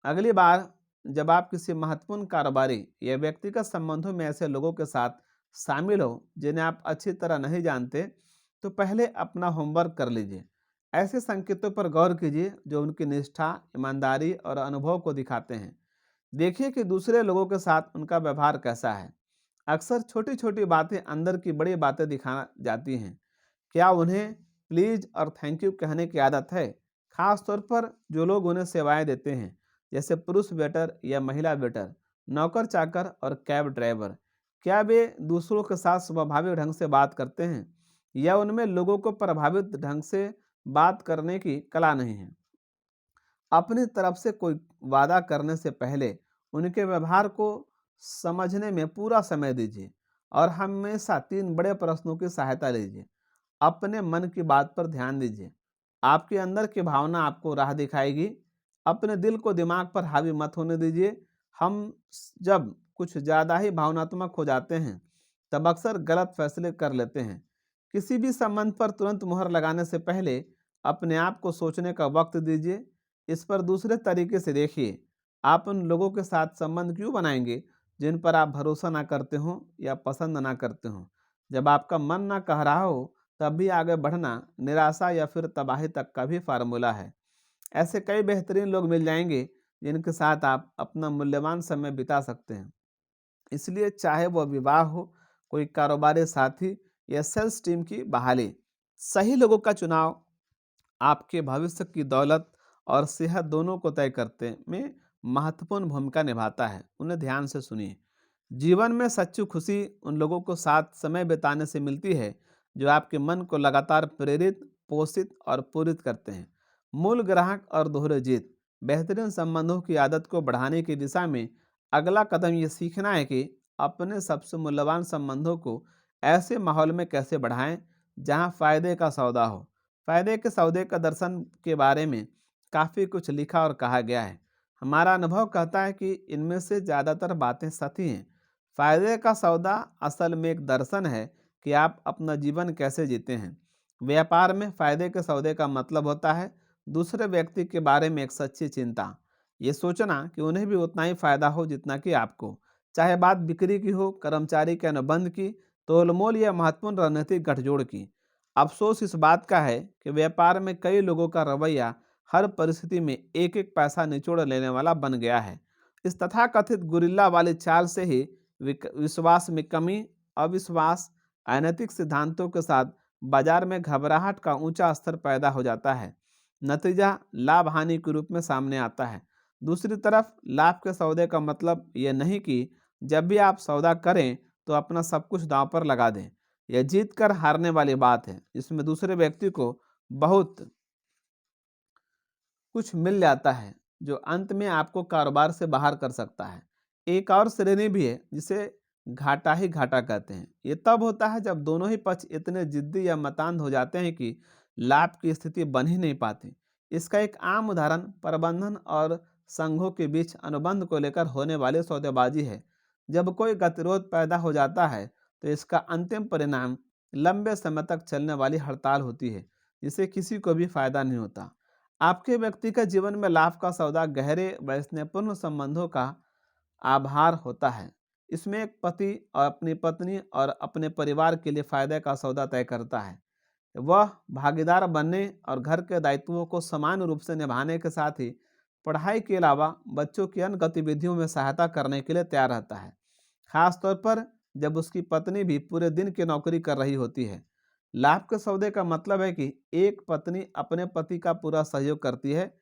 अगली बार जब आप किसी महत्वपूर्ण कारोबारी या व्यक्तिगत संबंधों में ऐसे लोगों के साथ शामिल हो जिन्हें आप अच्छी तरह नहीं जानते, तो पहले अपना होमवर्क कर लीजिए। ऐसे संकेतों पर गौर कीजिए जो उनकी निष्ठा, ईमानदारी और अनुभव को दिखाते हैं। देखिए कि दूसरे लोगों के साथ उनका व्यवहार कैसा है। अक्सर छोटी छोटी बातें अंदर की बड़ी बातें दिखा जाती हैं। क्या उन्हें प्लीज और थैंक यू कहने की आदत है? खास तौर पर जो लोग उन्हें सेवाएं देते हैं, जैसे पुरुष वेटर या महिला वेटर, नौकर चाकर और कैब ड्राइवर। क्या वे दूसरों के साथ स्वाभाविक ढंग से बात करते हैं या उनमें लोगों को प्रभावित ढंग से बात करने की कला नहीं है? अपनी तरफ से कोई वादा करने से पहले उनके व्यवहार को समझने में पूरा समय दीजिए और हमेशा 3 बड़े प्रश्नों की सहायता लीजिए। अपने मन की बात पर ध्यान दीजिए। आपके अंदर की भावना आपको राह दिखाएगी। अपने दिल को दिमाग पर हावी मत होने दीजिए। जब कुछ ज़्यादा ही भावनात्मक हो जाते हैं, तब अक्सर गलत फैसले कर लेते हैं। किसी भी संबंध पर तुरंत मुहर लगाने से पहले अपने आप को सोचने का वक्त दीजिए। इस पर दूसरे तरीके से देखिए। आप उन लोगों के साथ संबंध क्यों बनाएंगे जिन पर आप भरोसा ना करते हो या पसंद ना करते हो? जब आपका मन ना कह रहा हो, तब भी आगे बढ़ना निराशा या फिर तबाही तक का भी फार्मूला है। ऐसे कई बेहतरीन लोग मिल जाएंगे जिनके साथ आप अपना मूल्यवान समय बिता सकते हैं। इसलिए चाहे वह विवाह हो, कोई कारोबारी साथी या सेल्स टीम की बहाली, सही लोगों का चुनाव आपके भविष्य की दौलत और सेहत दोनों को तय करते में महत्वपूर्ण भूमिका निभाता है। उन्हें ध्यान से सुनिए। जीवन में सच्ची खुशी उन लोगों को साथ समय बिताने से मिलती है जो आपके मन को लगातार प्रेरित, पोषित और पूरित करते हैं। मूल ग्राहक और दोहरे जीत। बेहतरीन संबंधों की आदत को बढ़ाने की दिशा में अगला कदम ये सीखना है कि अपने सबसे मूल्यवान संबंधों को ऐसे माहौल में कैसे बढ़ाएं जहां फायदे का सौदा हो। फायदे के सौदे का दर्शन के बारे में काफ़ी कुछ लिखा और कहा गया है। हमारा अनुभव कहता है कि इनमें से ज़्यादातर बातें सही हैं। फायदे का सौदा असल में एक दर्शन है कि आप अपना जीवन कैसे जीते हैं। व्यापार में फायदे के सौदे का मतलब होता है दूसरे व्यक्ति के बारे में एक सच्ची चिंता। ये सोचना कि उन्हें भी उतना ही फायदा हो जितना कि आपको। चाहे बात बिक्री की हो, कर्मचारी के अनुबंध की, तोलमोल या महत्वपूर्ण रणनीतिक गठजोड़ की। अफसोस इस बात का है कि व्यापार में कई लोगों का रवैया हर परिस्थिति में एक एक पैसा निचोड़ लेने वाला बन गया है। इस तथाकथित गुरिल्ला वाली चाल से ही विश्वास में कमी, अविश्वास, अनैतिक सिद्धांतों के साथ बाजार में घबराहट का ऊंचा स्तर पैदा हो जाता है। नतीजा लाभ हानि के रूप में सामने आता है। दूसरी तरफ लाभ के सौदे का मतलब यह नहीं कि जब भी आप सौदा करें तो अपना सब कुछ दांव पर लगा दें। यह जीत कर हारने वाली बात है, जिसमें दूसरे व्यक्ति को बहुत कुछ मिल जाता है जो अंत में आपको कारोबार से बाहर कर सकता है। एक और श्रेणी भी है जिसे घाटा ही घाटा कहते हैं। ये तब होता है जब दोनों ही पक्ष इतने जिद्दी या मतांध हो जाते हैं कि लाभ की स्थिति बन ही नहीं पाती। इसका एक आम उदाहरण प्रबंधन और संघों के बीच अनुबंध को लेकर होने वाली सौदेबाजी है। जब कोई गतिरोध पैदा हो जाता है तो इसका अंतिम परिणाम लंबे समय तक चलने वाली हड़ताल होती है, जिससे किसी को भी फायदा नहीं होता। आपके व्यक्तिगत जीवन में लाभ का सौदा गहरे व स्नेहपूर्ण संबंधों का आभार होता है। इसमें एक पति और अपनी पत्नी और अपने परिवार के लिए फायदे का सौदा तय करता है। वह भागीदार बनने और घर के दायित्वों को समान रूप से निभाने के साथ ही पढ़ाई के अलावा बच्चों की अन्य गतिविधियों में सहायता करने के लिए तैयार रहता है, खास तौर पर जब उसकी पत्नी भी पूरे दिन की नौकरी कर रही होती है। लाभ के सौदे का मतलब है कि एक पत्नी अपने पति का पूरा सहयोग करती है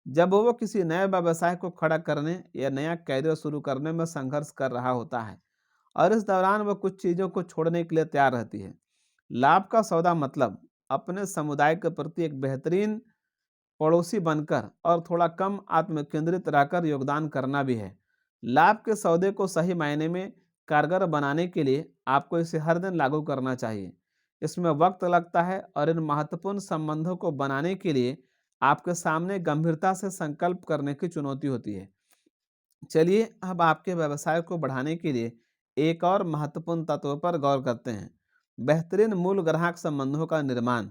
जब वो किसी नए व्यवसाय को खड़ा करने या नया कैरियर शुरू करने में संघर्ष कर रहा होता है, और इस दौरान वह कुछ चीज़ों को छोड़ने के लिए तैयार रहती है। लाभ का सौदा मतलब अपने समुदाय के प्रति एक बेहतरीन पड़ोसी बनकर और थोड़ा कम आत्मकेंद्रित रहकर योगदान करना भी है। लाभ के सौदे को सही मायने में कारगर बनाने के लिए आपको इसे हर दिन लागू करना चाहिए। इसमें वक्त लगता है और इन महत्वपूर्ण संबंधों को बनाने के लिए आपके सामने गंभीरता से संकल्प करने की चुनौती होती है। चलिए अब आपके व्यवसाय को बढ़ाने के लिए एक और महत्वपूर्ण तत्व पर गौर करते हैं। बेहतरीन मूल ग्राहक संबंधों का निर्माण।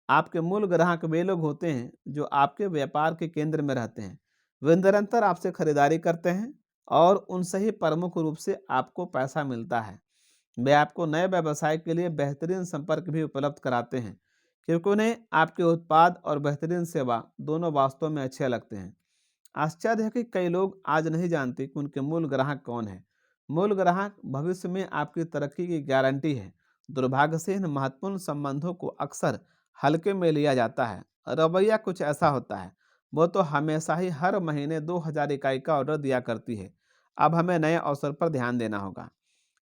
आपके मूल ग्राहक वे लोग होते हैं जो आपके व्यापार के केंद्र में रहते हैं। वे निरंतर आपसे खरीदारी करते हैं और उनसे ही प्रमुख रूप से आपको पैसा मिलता है। वे आपको नए व्यवसाय के लिए बेहतरीन संपर्क भी उपलब्ध कराते हैं, क्योंकि उन्हें आपके उत्पाद और बेहतरीन सेवा दोनों वास्तव में अच्छे लगते हैं। आश्चर्य है कि कई लोग आज नहीं जानते कि उनके मूल ग्राहक कौन है। मूल ग्राहक भविष्य में आपकी तरक्की की गारंटी है। दुर्भाग्य से इन महत्वपूर्ण संबंधों को अक्सर हल्के में लिया जाता है। रवैया कुछ ऐसा होता है, वो तो हमेशा ही हर महीने 2000 इकाई का ऑर्डर दिया करती है, अब हमें नए अवसर पर ध्यान देना होगा।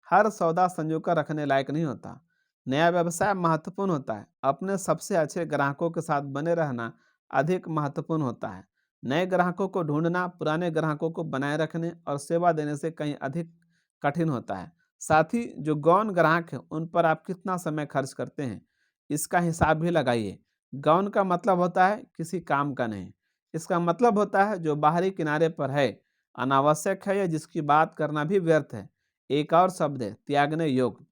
हर सौदा संजो कर रखने लायक नहीं होता। नया व्यवसाय महत्वपूर्ण होता है, अपने सबसे अच्छे ग्राहकों के साथ बने रहना अधिक महत्वपूर्ण होता है। नए ग्राहकों को ढूंढना पुराने ग्राहकों को बनाए रखने और सेवा देने से कहीं अधिक कठिन होता है। साथ ही जो गौण ग्राहक हैं उन पर आप कितना समय खर्च करते हैं, इसका हिसाब भी लगाइए। गौण का मतलब होता है किसी काम का नहीं। इसका मतलब होता है जो बाहरी किनारे पर है, अनावश्यक है या जिसकी बात करना भी व्यर्थ है। एक और शब्द है त्यागने योग्य।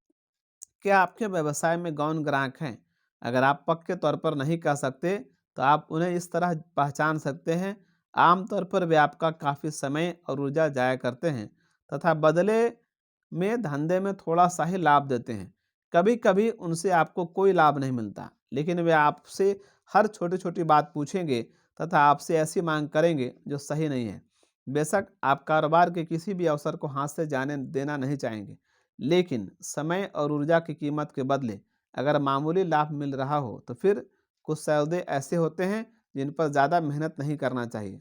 क्या आपके व्यवसाय में गौण ग्राहक हैं? अगर आप पक्के तौर पर नहीं कह सकते, तो आप उन्हें इस तरह पहचान सकते हैं। आमतौर पर वे आपका काफ़ी समय और ऊर्जा जाया करते हैं तथा बदले में धंधे में थोड़ा सा ही लाभ देते हैं। कभी-कभी उनसे आपको कोई लाभ नहीं मिलता, लेकिन वे आपसे हर छोटी-छोटी बात पूछेंगे तथा आपसे ऐसी मांग करेंगे जो सही नहीं है। बेशक आप कारोबार के किसी भी अवसर को हाथ से जाने देना नहीं चाहेंगे, लेकिन समय और ऊर्जा की कीमत के बदले अगर मामूली लाभ मिल रहा हो तो फिर कुछ सौदे ऐसे होते हैं जिन पर ज़्यादा मेहनत नहीं करना चाहिए।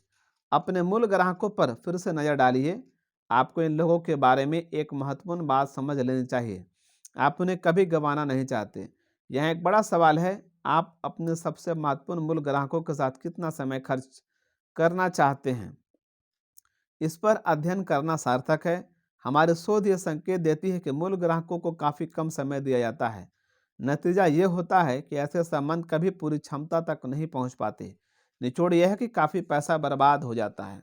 अपने मूल ग्राहकों पर फिर से नज़र डालिए। आपको इन लोगों के बारे में एक महत्वपूर्ण बात समझ लेनी चाहिए। आप उन्हें कभी गंवाना नहीं चाहते। यहाँ एक बड़ा सवाल है, आप अपने सबसे महत्वपूर्ण मूल ग्राहकों के साथ कितना समय खर्च करना चाहते हैं? इस पर अध्ययन करना सार्थक है। हमारी शोध ये संकेत देती है कि मूल ग्राहकों को काफ़ी कम समय दिया जाता है। नतीजा ये होता है कि ऐसे संबंध कभी पूरी क्षमता तक नहीं पहुंच पाते। निचोड़ यह है कि काफ़ी पैसा बर्बाद हो जाता है।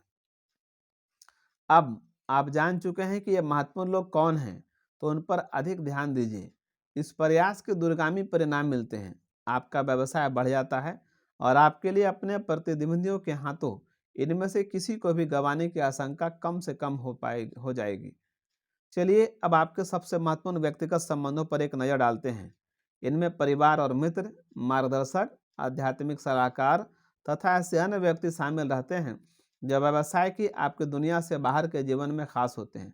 अब आप जान चुके हैं कि ये महत्वपूर्ण लोग कौन हैं, तो उन पर अधिक ध्यान दीजिए। इस प्रयास के दूरगामी परिणाम मिलते हैं। आपका व्यवसाय बढ़ जाता है और आपके लिए अपने प्रतिद्वंदियों के हाथों इनमें से किसी को भी गंवाने की आशंका कम से कम हो जाएगी। चलिए अब आपके सबसे महत्वपूर्ण व्यक्तिगत संबंधों पर एक नज़र डालते हैं। इनमें परिवार और मित्र, मार्गदर्शक, आध्यात्मिक सलाहकार तथा ऐसे अन्य व्यक्ति शामिल रहते हैं जो व्यवसाय की आपकी दुनिया से बाहर के जीवन में खास होते हैं।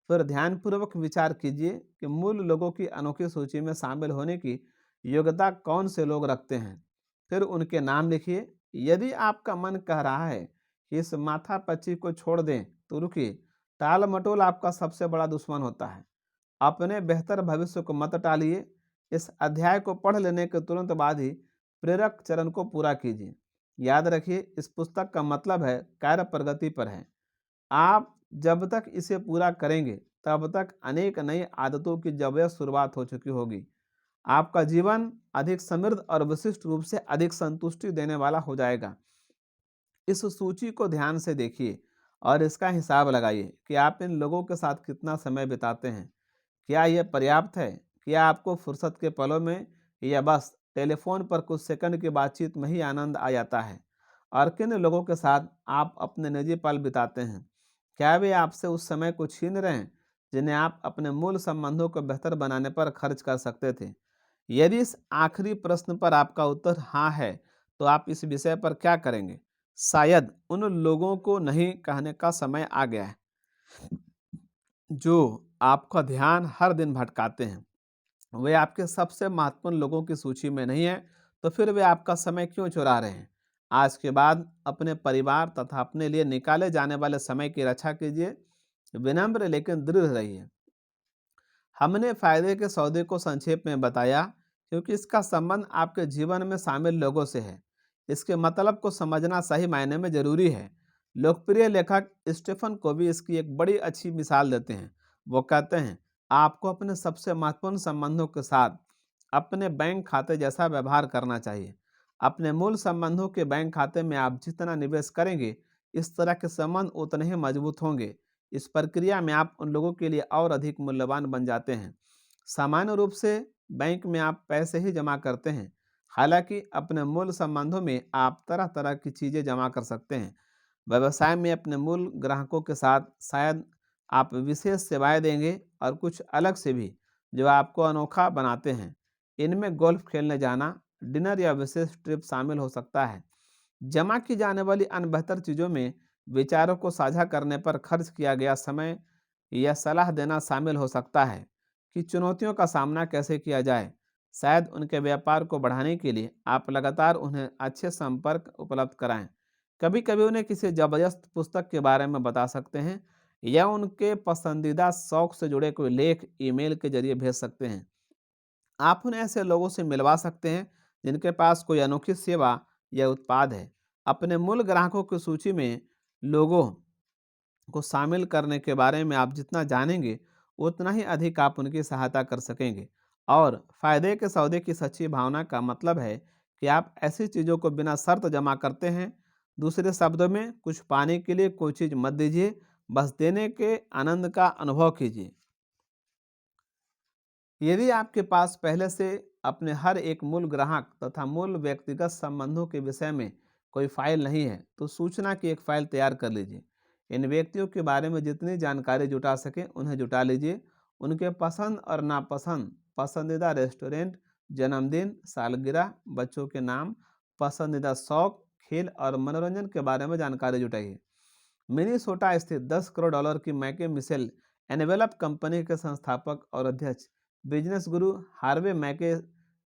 फिर ध्यानपूर्वक विचार कीजिए कि मूल लोगों की अनोखी सूची में शामिल होने की योग्यता कौन से लोग रखते हैं। फिर उनके नाम लिखिए। यदि आपका मन कह रहा है कि इस माथापच्ची को छोड़ दें, तो रुकिए। टाल मटोल आपका सबसे बड़ा दुश्मन होता है। अपने बेहतर भविष्य को मत टालिए। इस अध्याय को पढ़ लेने के तुरंत बाद ही प्रेरक चरण को पूरा कीजिए। याद रखिए, इस पुस्तक का मतलब है कार्य प्रगति पर है। आप जब तक इसे पूरा करेंगे तब तक अनेक नई आदतों की जबरदस्त शुरुआत हो चुकी होगी। आपका जीवन अधिक समृद्ध और विशिष्ट रूप से अधिक संतुष्टि देने वाला हो जाएगा। इस सूची को ध्यान से देखिए और इसका हिसाब लगाइए कि आप इन लोगों के साथ कितना समय बिताते हैं। क्या यह पर्याप्त है? क्या आपको फुर्सत के पलों में या बस टेलीफोन पर कुछ सेकंड की बातचीत में ही आनंद आ जाता है। और किन लोगों के साथ आप अपने निजी पल बिताते हैं? क्या वे आपसे उस समय को छीन रहे हैं जिन्हें आप अपने मूल संबंधों को बेहतर बनाने पर खर्च कर सकते थे? यदि इस आखिरी प्रश्न पर आपका उत्तर हाँ है, तो आप इस विषय पर क्या करेंगे? शायद उन लोगों को नहीं कहने का समय आ गया है जो आपका ध्यान हर दिन भटकाते हैं। वे आपके सबसे महत्वपूर्ण लोगों की सूची में नहीं है, तो फिर वे आपका समय क्यों चुरा रहे हैं? आज के बाद अपने परिवार तथा अपने लिए निकाले जाने वाले समय की रक्षा कीजिए। विनम्र लेकिन दृढ़ रहिए। हमने फायदे के सौदे को संक्षेप में बताया क्योंकि इसका संबंध आपके जीवन में शामिल लोगों से है। इसके मतलब को समझना सही मायने में जरूरी है। लोकप्रिय लेखक स्टीफन कोवी इसकी एक बड़ी अच्छी मिसाल देते हैं। वो कहते हैं, आपको अपने सबसे महत्वपूर्ण संबंधों के साथ अपने बैंक खाते जैसा व्यवहार करना चाहिए। अपने मूल संबंधों के बैंक खाते में आप जितना निवेश करेंगे, इस तरह के संबंध उतने ही मजबूत होंगे। इस प्रक्रिया में आप उन लोगों के लिए और अधिक मूल्यवान बन जाते हैं। सामान्य रूप से बैंक में आप पैसे ही जमा करते हैं, हालांकि अपने मूल संबंधों में आप तरह तरह की चीज़ें जमा कर सकते हैं। व्यवसाय में अपने मूल ग्राहकों के साथ शायद आप विशेष सेवाएं देंगे और कुछ अलग से भी जो आपको अनोखा बनाते हैं। इनमें गोल्फ खेलने जाना, डिनर या विशेष ट्रिप शामिल हो सकता है। जमा की जाने वाली अन्य बेहतर चीज़ों में विचारों को साझा करने पर खर्च किया गया समय या सलाह देना शामिल हो सकता है कि चुनौतियों का सामना कैसे किया जाए। शायद उनके व्यापार को बढ़ाने के लिए आप लगातार उन्हें अच्छे संपर्क उपलब्ध कराएं। कभी कभी उन्हें किसी जबरदस्त पुस्तक के बारे में बता सकते हैं या उनके पसंदीदा शौक से जुड़े कोई लेख ईमेल के जरिए भेज सकते हैं। आप उन्हें ऐसे लोगों से मिलवा सकते हैं जिनके पास कोई अनोखी सेवा या उत्पाद है। अपने मूल ग्राहकों की सूची में लोगों को शामिल करने के बारे में आप जितना जानेंगे, उतना ही अधिक आप उनकी सहायता कर सकेंगे। और फायदे के सौदे की सच्ची भावना का मतलब है कि आप ऐसी चीज़ों को बिना शर्त जमा करते हैं। दूसरे शब्दों में, कुछ पाने के लिए कोई चीज़ मत दीजिए, बस देने के आनंद का अनुभव कीजिए। यदि आपके पास पहले से अपने हर एक मूल ग्राहक तथा मूल व्यक्तिगत संबंधों के विषय में कोई फाइल नहीं है, तो सूचना की एक फाइल तैयार कर लीजिए। इन व्यक्तियों के बारे में जितनी जानकारी जुटा सके उन्हें जुटा लीजिए। उनके पसंद और नापसंद, पसंदीदा रेस्टोरेंट, जन्मदिन, सालगिरह, बच्चों के नाम, पसंदीदा शौक, खेल और मनोरंजन के बारे में जानकारी जुटाइए। मिनीसोटा स्थित 10 करोड़ डॉलर की मैके मिसेल एनवेलप कंपनी के संस्थापक और अध्यक्ष बिजनेस गुरु हार्वे मैके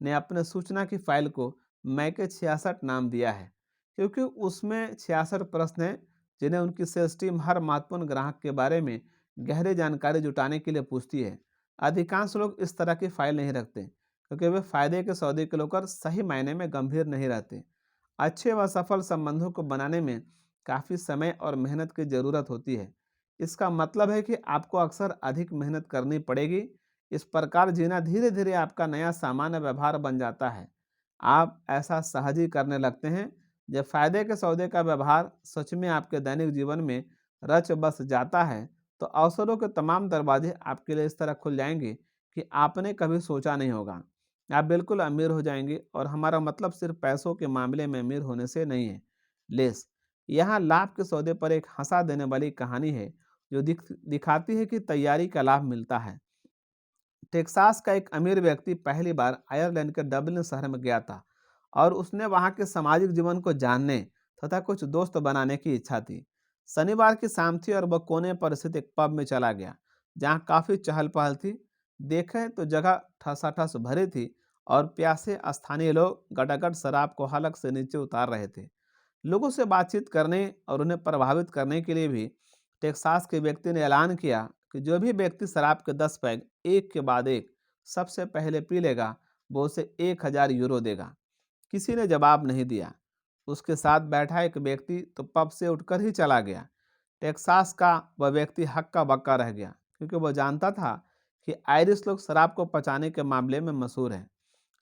ने अपने सूचना की फाइल को मैके 66 नाम दिया है, क्योंकि उसमें 66 प्रश्न हैं जिन्हें उनकी सेल्स टीम हर महत्वपूर्ण ग्राहक के बारे में गहरी जानकारी जुटाने के लिए पूछती है। अधिकांश लोग इस तरह की फाइल नहीं रखते क्योंकि वे फायदे के सौदे को लेकर सही मायने में गंभीर नहीं रहते। अच्छे व सफल संबंधों को बनाने में काफ़ी समय और मेहनत की ज़रूरत होती है। इसका मतलब है कि आपको अक्सर अधिक मेहनत करनी पड़ेगी। इस प्रकार जीना धीरे धीरे आपका नया सामान्य व्यवहार बन जाता है। आप ऐसा सहज ही करने लगते हैं। जब फायदे के सौदे का व्यवहार सच में आपके दैनिक जीवन में रच बस जाता है, तो अवसरों के तमाम दरवाजे आपके लिए इस तरह खुल जाएंगे कि आपने कभी सोचा नहीं होगा। आप बिल्कुल अमीर हो जाएंगे, और हमारा मतलब सिर्फ पैसों के मामले में अमीर होने से नहीं है। लेस यहाँ लाभ के सौदे पर एक हंसा देने वाली कहानी है जो दिखाती है कि तैयारी का लाभ मिलता है। टेक्सास का एक अमीर व्यक्ति पहली बार आयरलैंड के डबलिन शहर में गया था और उसने वहां के सामाजिक जीवन को जानने तथा कुछ दोस्त बनाने की इच्छा थी। शनिवार की शाम थी और वह कोने पर स्थित एक पब में चला गया जहां काफी चहल पहल थी। देखे तो जगह ठसाठस भरी थी और प्यासे स्थानीय लोग गटागट शराब को हलक से नीचे उतार रहे थे। लोगों से बातचीत करने और उन्हें प्रभावित करने के लिए भी टेक्सास के व्यक्ति ने ऐलान किया कि जो भी व्यक्ति शराब के 10 पैग एक के बाद एक सबसे पहले पी लेगा, वो उसे 1000 यूरो देगा। किसी ने जवाब नहीं दिया। उसके साथ बैठा एक व्यक्ति तो पब से उठकर ही चला गया। टेक्सास का वह व्यक्ति हक्का बक्का रह गया, क्योंकि वह जानता था कि आयरिश लोग शराब को पचाने के मामले में मशहूर हैं।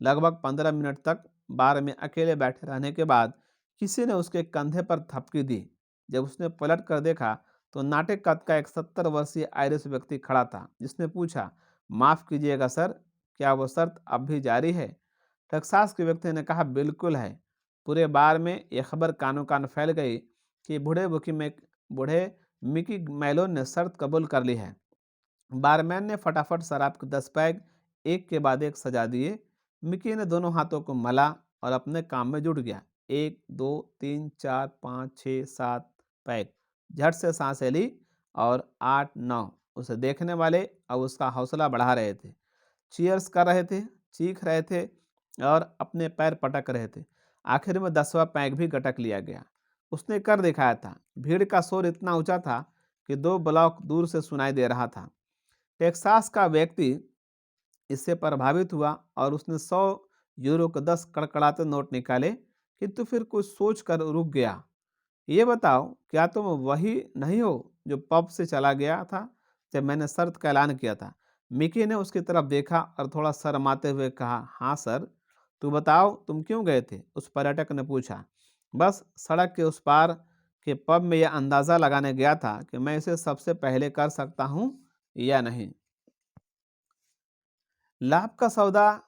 लगभग 15 मिनट तक बार में अकेले बैठे रहने के बाद किसी ने उसके कंधे पर थपकी दी। जब उसने पलट कर देखा तो नाटे कद का एक 70 वर्षीय आयरिश व्यक्ति खड़ा था, जिसने पूछा, माफ कीजिएगा सर, क्या वो शर्त अब भी जारी है? टेक्सास के व्यक्ति ने कहा, बिल्कुल है। पूरे बार में यह खबर कानो कान फैल गई कि बूढ़े मिकी मैलोन ने शर्त कबूल कर ली है। बारमैन ने फटाफट शराब के 10 पैग एक के बाद एक सजा दिए। मिकी ने दोनों हाथों को मला और अपने काम में जुट गया। 1 2 3 4 5 6 7 पैग। झट से सांसें ली और 8 9। उसे देखने वाले अब उसका हौसला बढ़ा रहे थे, चीयर्स कर रहे थे, चीख रहे थे और अपने पैर पटक रहे थे। आखिर में 10वां पैग भी गटक लिया गया। उसने कर दिखाया था। भीड़ का शोर इतना ऊंचा था कि 2 ब्लॉक दूर से सुनाई दे रहा था। टेक्सास का व्यक्ति इससे प्रभावित हुआ और उसने 100 यूरो के 10 कड़कड़ाते नोट निकाले, किंतु फिर कुछ सोच कर रुक गया। ये बताओ, क्या तुम वही नहीं हो जो पब से चला गया था जब मैंने शर्त का ऐलान किया था? मिकी ने उसकी तरफ देखा और थोड़ा शर्माते हुए कहा, हाँ सर। तू बताओ, तुम क्यों गए थे? उस पर्यटक ने पूछा। बस सड़क के उस पार के पब में यह अंदाजा लगाने गया था कि मैं इसे सबसे पहले कर सकता हूँ या नहीं। लाभ का सौदा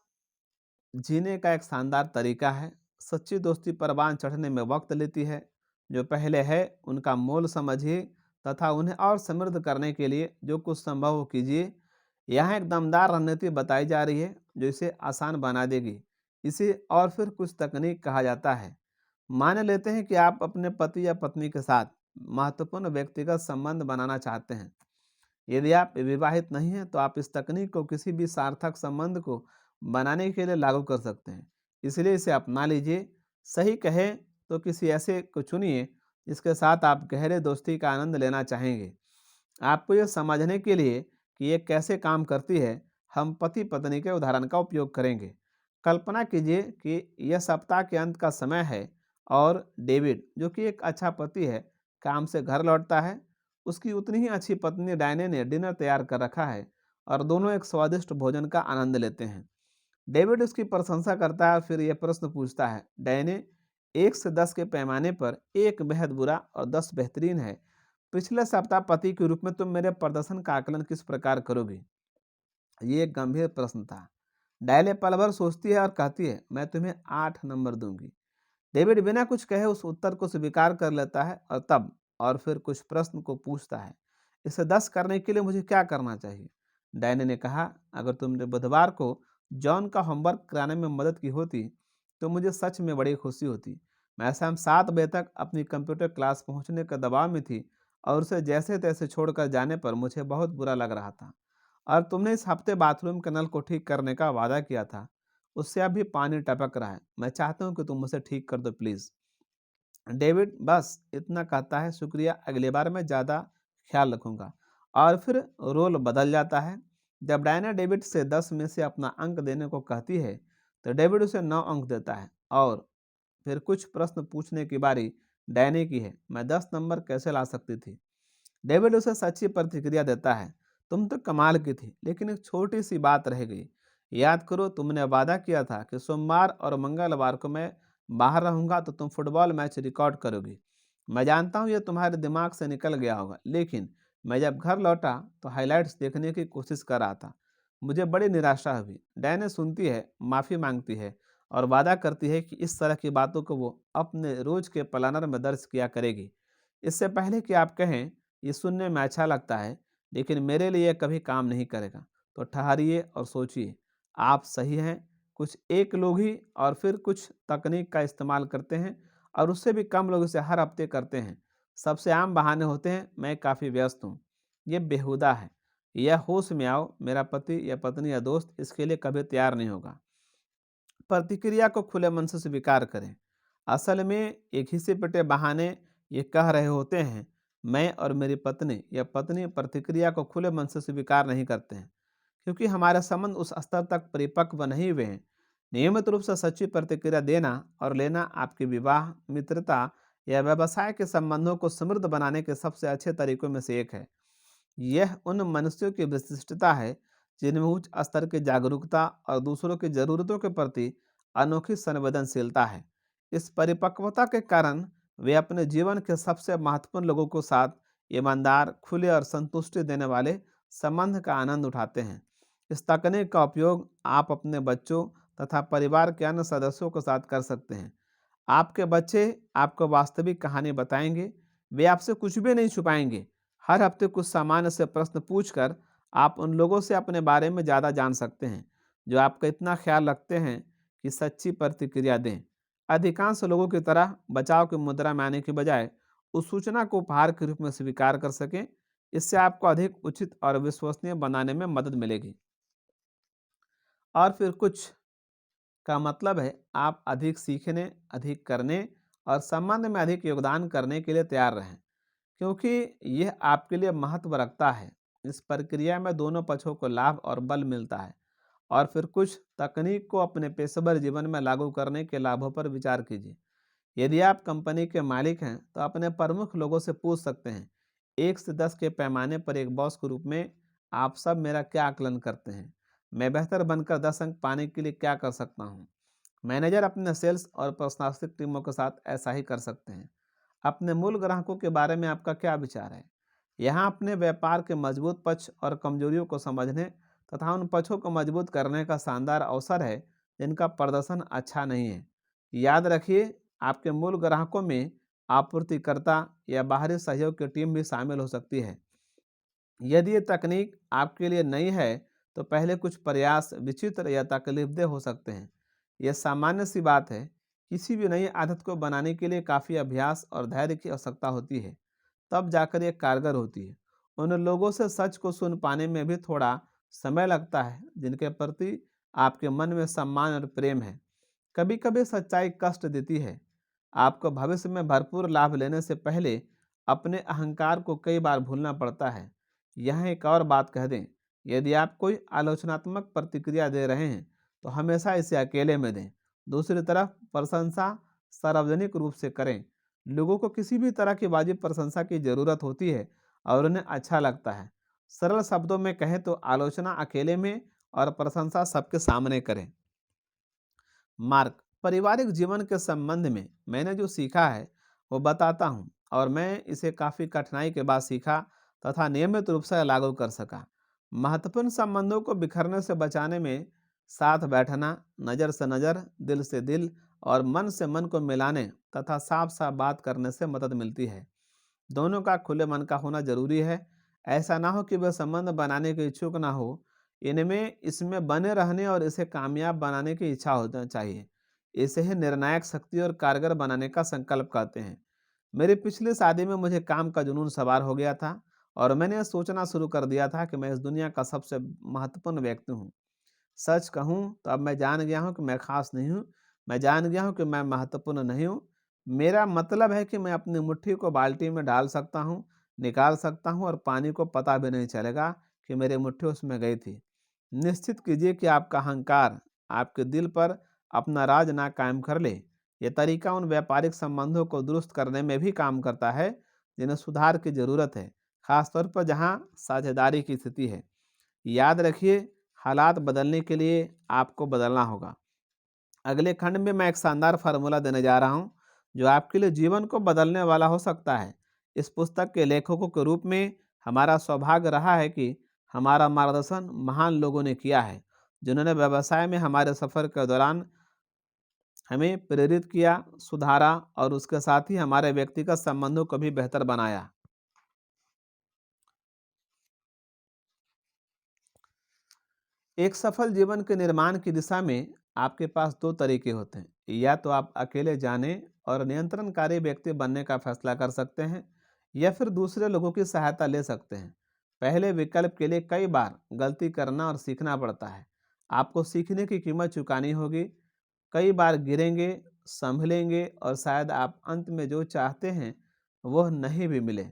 जीने का एक शानदार तरीका है। सच्ची दोस्ती परवान चढ़ने में वक्त लेती है। जो पहले है उनका मोल समझिए तथा उन्हें और समृद्ध करने के लिए जो कुछ संभव हो कीजिए। यहाँ एक दमदार रणनीति बताई जा रही है जो इसे आसान बना देगी। इसे और फिर कुछ तकनीक कहा जाता है। मान लेते हैं कि आप अपने पति या पत्नी के साथ महत्वपूर्ण व्यक्तिगत संबंध बनाना चाहते हैं। यदि आप विवाहित नहीं हैं तो आप इस तकनीक को किसी भी सार्थक संबंध को बनाने के लिए लागू कर सकते हैं। इसलिए इसे अपना लीजिए। सही कहे तो किसी ऐसे को चुनिए जिसके साथ आप गहरे दोस्ती का आनंद लेना चाहेंगे। आपको यह समझने के लिए कि ये कैसे काम करती है, हम पति पत्नी के उदाहरण का उपयोग करेंगे। कल्पना कीजिए कि यह सप्ताह के अंत का समय है और डेविड, जो कि एक अच्छा पति है, काम से घर लौटता है। उसकी उतनी ही अच्छी पत्नी डायने ने डिनर तैयार कर रखा है और दोनों एक स्वादिष्ट भोजन का आनंद लेते हैं। डेविड उसकी प्रशंसा करता है और फिर यह प्रश्न पूछता है, डायने, 1 से 10 के पैमाने पर 1 बेहद बुरा और 10 बेहतरीन है। पिछले सप्ताह पति के रूप में तुम मेरे प्रदर्शन का आकलन किस प्रकार करोगी? ये एक गंभीर प्रश्न था। डायले पल भर सोचती है और कहती है, मैं तुम्हें 8 नंबर दूंगी। डेविड बिना कुछ कहे उस उत्तर को स्वीकार कर लेता है और तब और फिर कुछ प्रश्न को पूछता है, इसे 10 करने के लिए मुझे क्या करना चाहिए? डायने ने कहा, अगर तुमने बुधवार को जॉन का होमवर्क कराने में मदद की होती तो मुझे सच में बड़ी खुशी होती। मैं शाम 7 बजे तक अपनी कंप्यूटर क्लास पहुंचने के दबाव में थी और उसे जैसे तैसे छोड़कर जाने पर मुझे बहुत बुरा लग रहा था। और तुमने इस हफ्ते बाथरूम के नल को ठीक करने का वादा किया था, उससे अब भी पानी टपक रहा है। मैं चाहता हूँ कि तुम उसे ठीक कर दो प्लीज़। डेविड बस इतना कहता है, शुक्रिया, अगली बार मैं ज़्यादा ख्याल रखूंगा। और फिर रोल बदल जाता है। जब डायना डेविड से 10 में से अपना अंक देने को कहती है तो डेविड उसे 9 अंक देता है और फिर कुछ प्रश्न पूछने की बारी डायने की है। मैं 10 नंबर कैसे ला सकती थी? डेविड उसे सच्ची प्रतिक्रिया देता है, तुम तो कमाल की थी, लेकिन एक छोटी सी बात रह गई। याद करो, तुमने वादा किया था कि सोमवार और मंगलवार को मैं बाहर रहूंगा तो तुम फुटबॉल मैच रिकॉर्ड करोगी। मैं जानता हूँ यह तुम्हारे दिमाग से निकल गया होगा, लेकिन मैं जब घर लौटा तो हाइलाइट्स देखने की कोशिश कर रहा था। मुझे बड़ी निराशा हुई। डैने सुनती है, माफ़ी मांगती है और वादा करती है कि इस तरह की बातों को वो अपने रोज के प्लानर में दर्ज किया करेगी। इससे पहले कि आप कहें ये सुनने में अच्छा लगता है लेकिन मेरे लिए कभी काम नहीं करेगा, तो ठहरिए और सोचिए। आप सही हैं। कुछ एक लोग ही और फिर कुछ तकनीक का इस्तेमाल करते हैं और उससे भी कम लोग इसे हर हफ्ते करते हैं। सबसे आम बहाने होते हैं, मैं काफ़ी व्यस्त हूँ, ये बेहुदा है, यह होश में आओ, मेरा पति या पत्नी या दोस्त इसके लिए कभी तैयार नहीं होगा। प्रतिक्रिया को खुले मन से स्वीकार करें। असल में एक घिसे पिटे बहाने ये कह रहे होते हैं, मैं और मेरी पत्नी या पत्नी प्रतिक्रिया को खुले मन से स्वीकार नहीं करते हैं क्योंकि हमारे संबंध उस स्तर तक परिपक्व नहीं हुए हैं। नियमित रूप से सच्ची प्रतिक्रिया देना और लेना आपके विवाह, मित्रता या व्यवसाय के संबंधों को समृद्ध बनाने के सबसे अच्छे तरीकों में से एक है। यह उन मनुष्यों की विशिष्टता है जिनमें उच्च स्तर की जागरूकता और दूसरों की जरूरतों के प्रति अनोखी संवेदनशीलता है। इस परिपक्वता के कारण वे अपने जीवन के सबसे महत्वपूर्ण लोगों के साथ ईमानदार, खुले और संतुष्टि देने वाले संबंध का आनंद उठाते हैं। इस तकनीक का उपयोग आप अपने बच्चों तथा परिवार के अन्य सदस्यों के साथ कर सकते हैं। आपके बच्चे आपको वास्तविक कहानी बताएंगे, वे आपसे कुछ भी नहीं छुपाएंगे। हर हफ्ते कुछ सामान्य से प्रश्न पूछकर आप उन लोगों से अपने बारे में ज़्यादा जान सकते हैं जो आपका इतना ख्याल रखते हैं कि सच्ची प्रतिक्रिया दें। अधिकांश लोगों की तरह बचाव की मुद्रा में आने के बजाय उस सूचना को उपहार के रूप में स्वीकार कर सकें। इससे आपको अधिक उचित और विश्वसनीय बनाने में मदद मिलेगी। और फिर कुछ का मतलब है आप अधिक सीखने, अधिक करने और संबंध में अधिक योगदान करने के लिए तैयार रहें, क्योंकि यह आपके लिए महत्व रखता है। इस प्रक्रिया में दोनों पक्षों को लाभ और बल मिलता है। और फिर कुछ तकनीक को अपने पेशेवर जीवन में लागू करने के लाभों पर विचार कीजिए। यदि आप कंपनी के मालिक हैं तो अपने प्रमुख लोगों से पूछ सकते हैं, 1 से 10 के पैमाने पर एक बॉस के रूप में आप सब मेरा क्या आकलन करते हैं? मैं बेहतर बनकर 10 अंक पाने के लिए क्या कर सकता हूँ? मैनेजर अपने सेल्स और प्रशासनिक टीमों के साथ ऐसा ही कर सकते हैं। अपने मूल ग्राहकों के बारे में आपका क्या विचार है? यहाँ अपने व्यापार के मजबूत पक्ष और कमजोरियों को समझने तथा उन पक्षों को मजबूत करने का शानदार अवसर है जिनका प्रदर्शन अच्छा नहीं है। याद रखिए, आपके मूल ग्राहकों में आपूर्तिकर्ता या बाहरी सहयोग की टीम भी शामिल हो सकती है। यदि ये तकनीक आपके लिए नई है तो पहले कुछ प्रयास विचित्र या तकलीफदेह हो सकते हैं। यह सामान्य सी बात है। किसी भी नई आदत को बनाने के लिए काफ़ी अभ्यास और धैर्य की आवश्यकता होती है, तब जाकर ये कारगर होती है। उन लोगों से सच को सुन पाने में भी थोड़ा समय लगता है जिनके प्रति आपके मन में सम्मान और प्रेम है। कभी कभी सच्चाई कष्ट देती है। आपको भविष्य में भरपूर लाभ लेने से पहले अपने अहंकार को कई बार भूलना पड़ता है। यहाँ एक और बात कह दें, यदि आप कोई आलोचनात्मक प्रतिक्रिया दे रहे हैं तो हमेशा इसे अकेले में दें। दूसरी तरफ प्रशंसा सार्वजनिक रूप से करें। लोगों को किसी भी तरह की वाजिब प्रशंसा की ज़रूरत होती है और उन्हें अच्छा लगता है। सरल शब्दों में कहें तो आलोचना अकेले में और प्रशंसा सबके सामने करें। मार्क, पारिवारिक जीवन के संबंध में मैंने जो सीखा है वो बताता हूँ, और मैं इसे काफ़ी कठिनाई के बाद सीखा तथा नियमित रूप से लागू कर सका। महत्वपूर्ण संबंधों को बिखरने से बचाने में साथ बैठना, नज़र से नज़र, दिल से दिल और मन से मन को मिलाने तथा साफ साफ बात करने से मदद मिलती है। दोनों का खुले मन का होना जरूरी है। ऐसा ना हो कि वह संबंध बनाने के इच्छुक ना हो। इनमें इसमें बने रहने और इसे कामयाब बनाने की इच्छा होना चाहिए। इसे ही निर्णायक शक्ति और कारगर बनाने का संकल्प कहते हैं। मेरी पिछली शादी में मुझे काम का जुनून सवार हो गया था और मैंने यह सोचना शुरू कर दिया था कि मैं इस दुनिया का सबसे महत्वपूर्ण व्यक्ति हूँ। सच कहूँ तो अब मैं जान गया हूँ कि मैं खास नहीं हूँ। मैं जान गया हूँ कि मैं महत्वपूर्ण नहीं हूँ। मेरा मतलब है कि मैं अपनी मुट्ठी को बाल्टी में डाल सकता हूँ, निकाल सकता हूँ और पानी को पता भी नहीं चलेगा कि मेरी मुट्ठी उसमें गई थी। निश्चित कीजिए कि आपका अहंकार आपके दिल पर अपना राज ना कायम कर ले। यह तरीका उन व्यापारिक संबंधों को दुरुस्त करने में भी काम करता है जिन्हें सुधार की जरूरत है, खासतौर पर जहाँ साझेदारी की स्थिति है। याद रखिए, हालात बदलने के लिए आपको बदलना होगा। अगले खंड में मैं एक शानदार फार्मूला देने जा रहा हूँ जो आपके लिए जीवन को बदलने वाला हो सकता है। इस पुस्तक के लेखकों के रूप में हमारा सौभाग्य रहा है कि हमारा मार्गदर्शन महान लोगों ने किया है, जिन्होंने व्यवसाय में हमारे सफ़र के दौरान हमें प्रेरित किया, सुधारा और उसके साथ ही हमारे व्यक्तिगत संबंधों को भी बेहतर बनाया। एक सफल जीवन के निर्माण की दिशा में आपके पास दो तरीके होते हैं। या तो आप अकेले जाने और नियंत्रणकारी व्यक्ति बनने का फैसला कर सकते हैं, या फिर दूसरे लोगों की सहायता ले सकते हैं। पहले विकल्प के लिए कई बार गलती करना और सीखना पड़ता है। आपको सीखने की कीमत चुकानी होगी। कई बार गिरेंगे, संभलेंगे और शायद आप अंत में जो चाहते हैं वह नहीं भी मिले।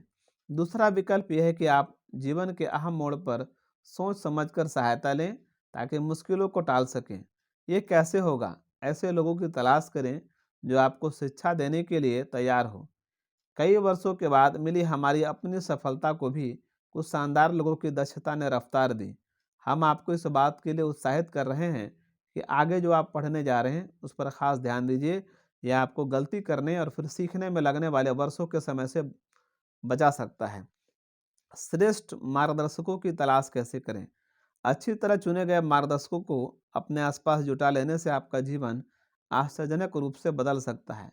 दूसरा विकल्प यह है कि आप जीवन के अहम मोड़ पर सोच समझकर सहायता लें ताकि मुश्किलों को टाल सकें। ये कैसे होगा? ऐसे लोगों की तलाश करें जो आपको शिक्षा देने के लिए तैयार हो। कई वर्षों के बाद मिली हमारी अपनी सफलता को भी कुछ शानदार लोगों की दक्षता ने रफ्तार दी। हम आपको इस बात के लिए उत्साहित कर रहे हैं कि आगे जो आप पढ़ने जा रहे हैं उस पर खास ध्यान दीजिए। यह आपको गलती करने और फिर सीखने में लगने वाले वर्षों के समय से बचा सकता है। श्रेष्ठ मार्गदर्शकों की तलाश कैसे करें? अच्छी तरह चुने गए मार्गदर्शकों को अपने आसपास जुटा लेने से आपका जीवन आश्चर्यजनक रूप से बदल सकता है।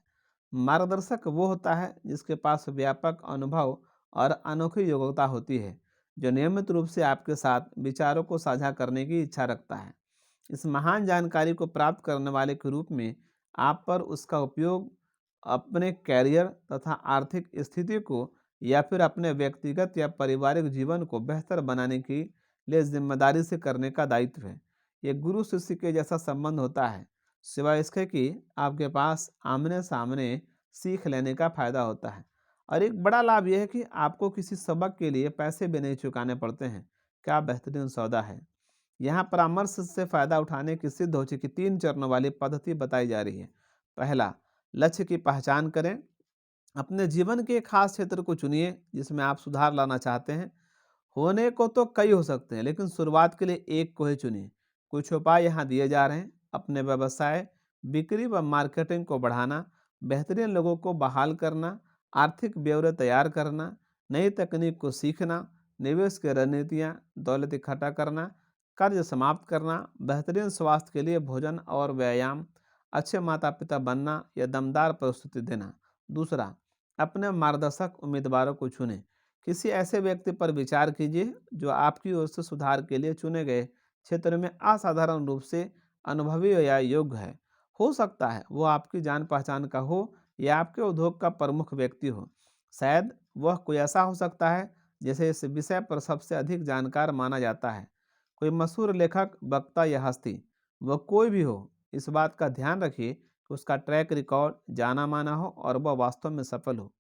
मार्गदर्शक वो होता है जिसके पास व्यापक अनुभव और अनोखी योग्यता होती है, जो नियमित रूप से आपके साथ विचारों को साझा करने की इच्छा रखता है। इस महान जानकारी को प्राप्त करने वाले के रूप में आप पर उसका उपयोग अपने कैरियर तथा आर्थिक स्थिति को या फिर अपने व्यक्तिगत या पारिवारिक जीवन को बेहतर बनाने की लिए जिम्मेदारी से करने का दायित्व है। ये गुरु शिष्य के जैसा संबंध होता है, सिवाय इसके कि आपके पास आमने सामने सीख लेने का फायदा होता है। और एक बड़ा लाभ यह है कि आपको किसी सबक के लिए पैसे भी नहीं चुकाने पड़ते हैं। क्या बेहतरीन सौदा है। यहाँ परामर्श से फायदा उठाने की सिद्ध हो चुकी 3 चरणों वाली पद्धति बताई जा रही है। पहला, लक्ष्य की पहचान करें। अपने जीवन के एक खास क्षेत्र को चुनिए जिसमें आप सुधार लाना चाहते हैं। होने को तो कई हो सकते हैं, लेकिन शुरुआत के लिए एक को ही चुनिए। कुछ उपाय यहाँ दिए जा रहे हैं। अपने व्यवसाय, बिक्री व मार्केटिंग को बढ़ाना, बेहतरीन लोगों को बहाल करना, आर्थिक ब्यौरे तैयार करना, नई तकनीक को सीखना, निवेश की रणनीतियाँ, दौलत इकट्ठा करना, कर्ज समाप्त करना, बेहतरीन स्वास्थ्य के लिए भोजन और व्यायाम, अच्छे माता पिता बनना या दमदार प्रस्तुति देना। दूसरा, अपने मार्गदर्शक उम्मीदवारों को चुनें। किसी ऐसे व्यक्ति पर विचार कीजिए जो आपकी ओर से सुधार के लिए चुने गए क्षेत्र में असाधारण रूप से अनुभवी या योग्य है। हो सकता है वो आपकी जान पहचान का हो या आपके उद्योग का प्रमुख व्यक्ति हो। शायद वह कोई ऐसा हो सकता है जैसे इस विषय पर सबसे अधिक जानकार माना जाता है। कोई मशहूर लेखक, वक्ता या हस्ती, वह कोई भी हो, इस बात का ध्यान रखिए कि उसका ट्रैक रिकॉर्ड जाना माना हो और वह वास्तव में सफल हो।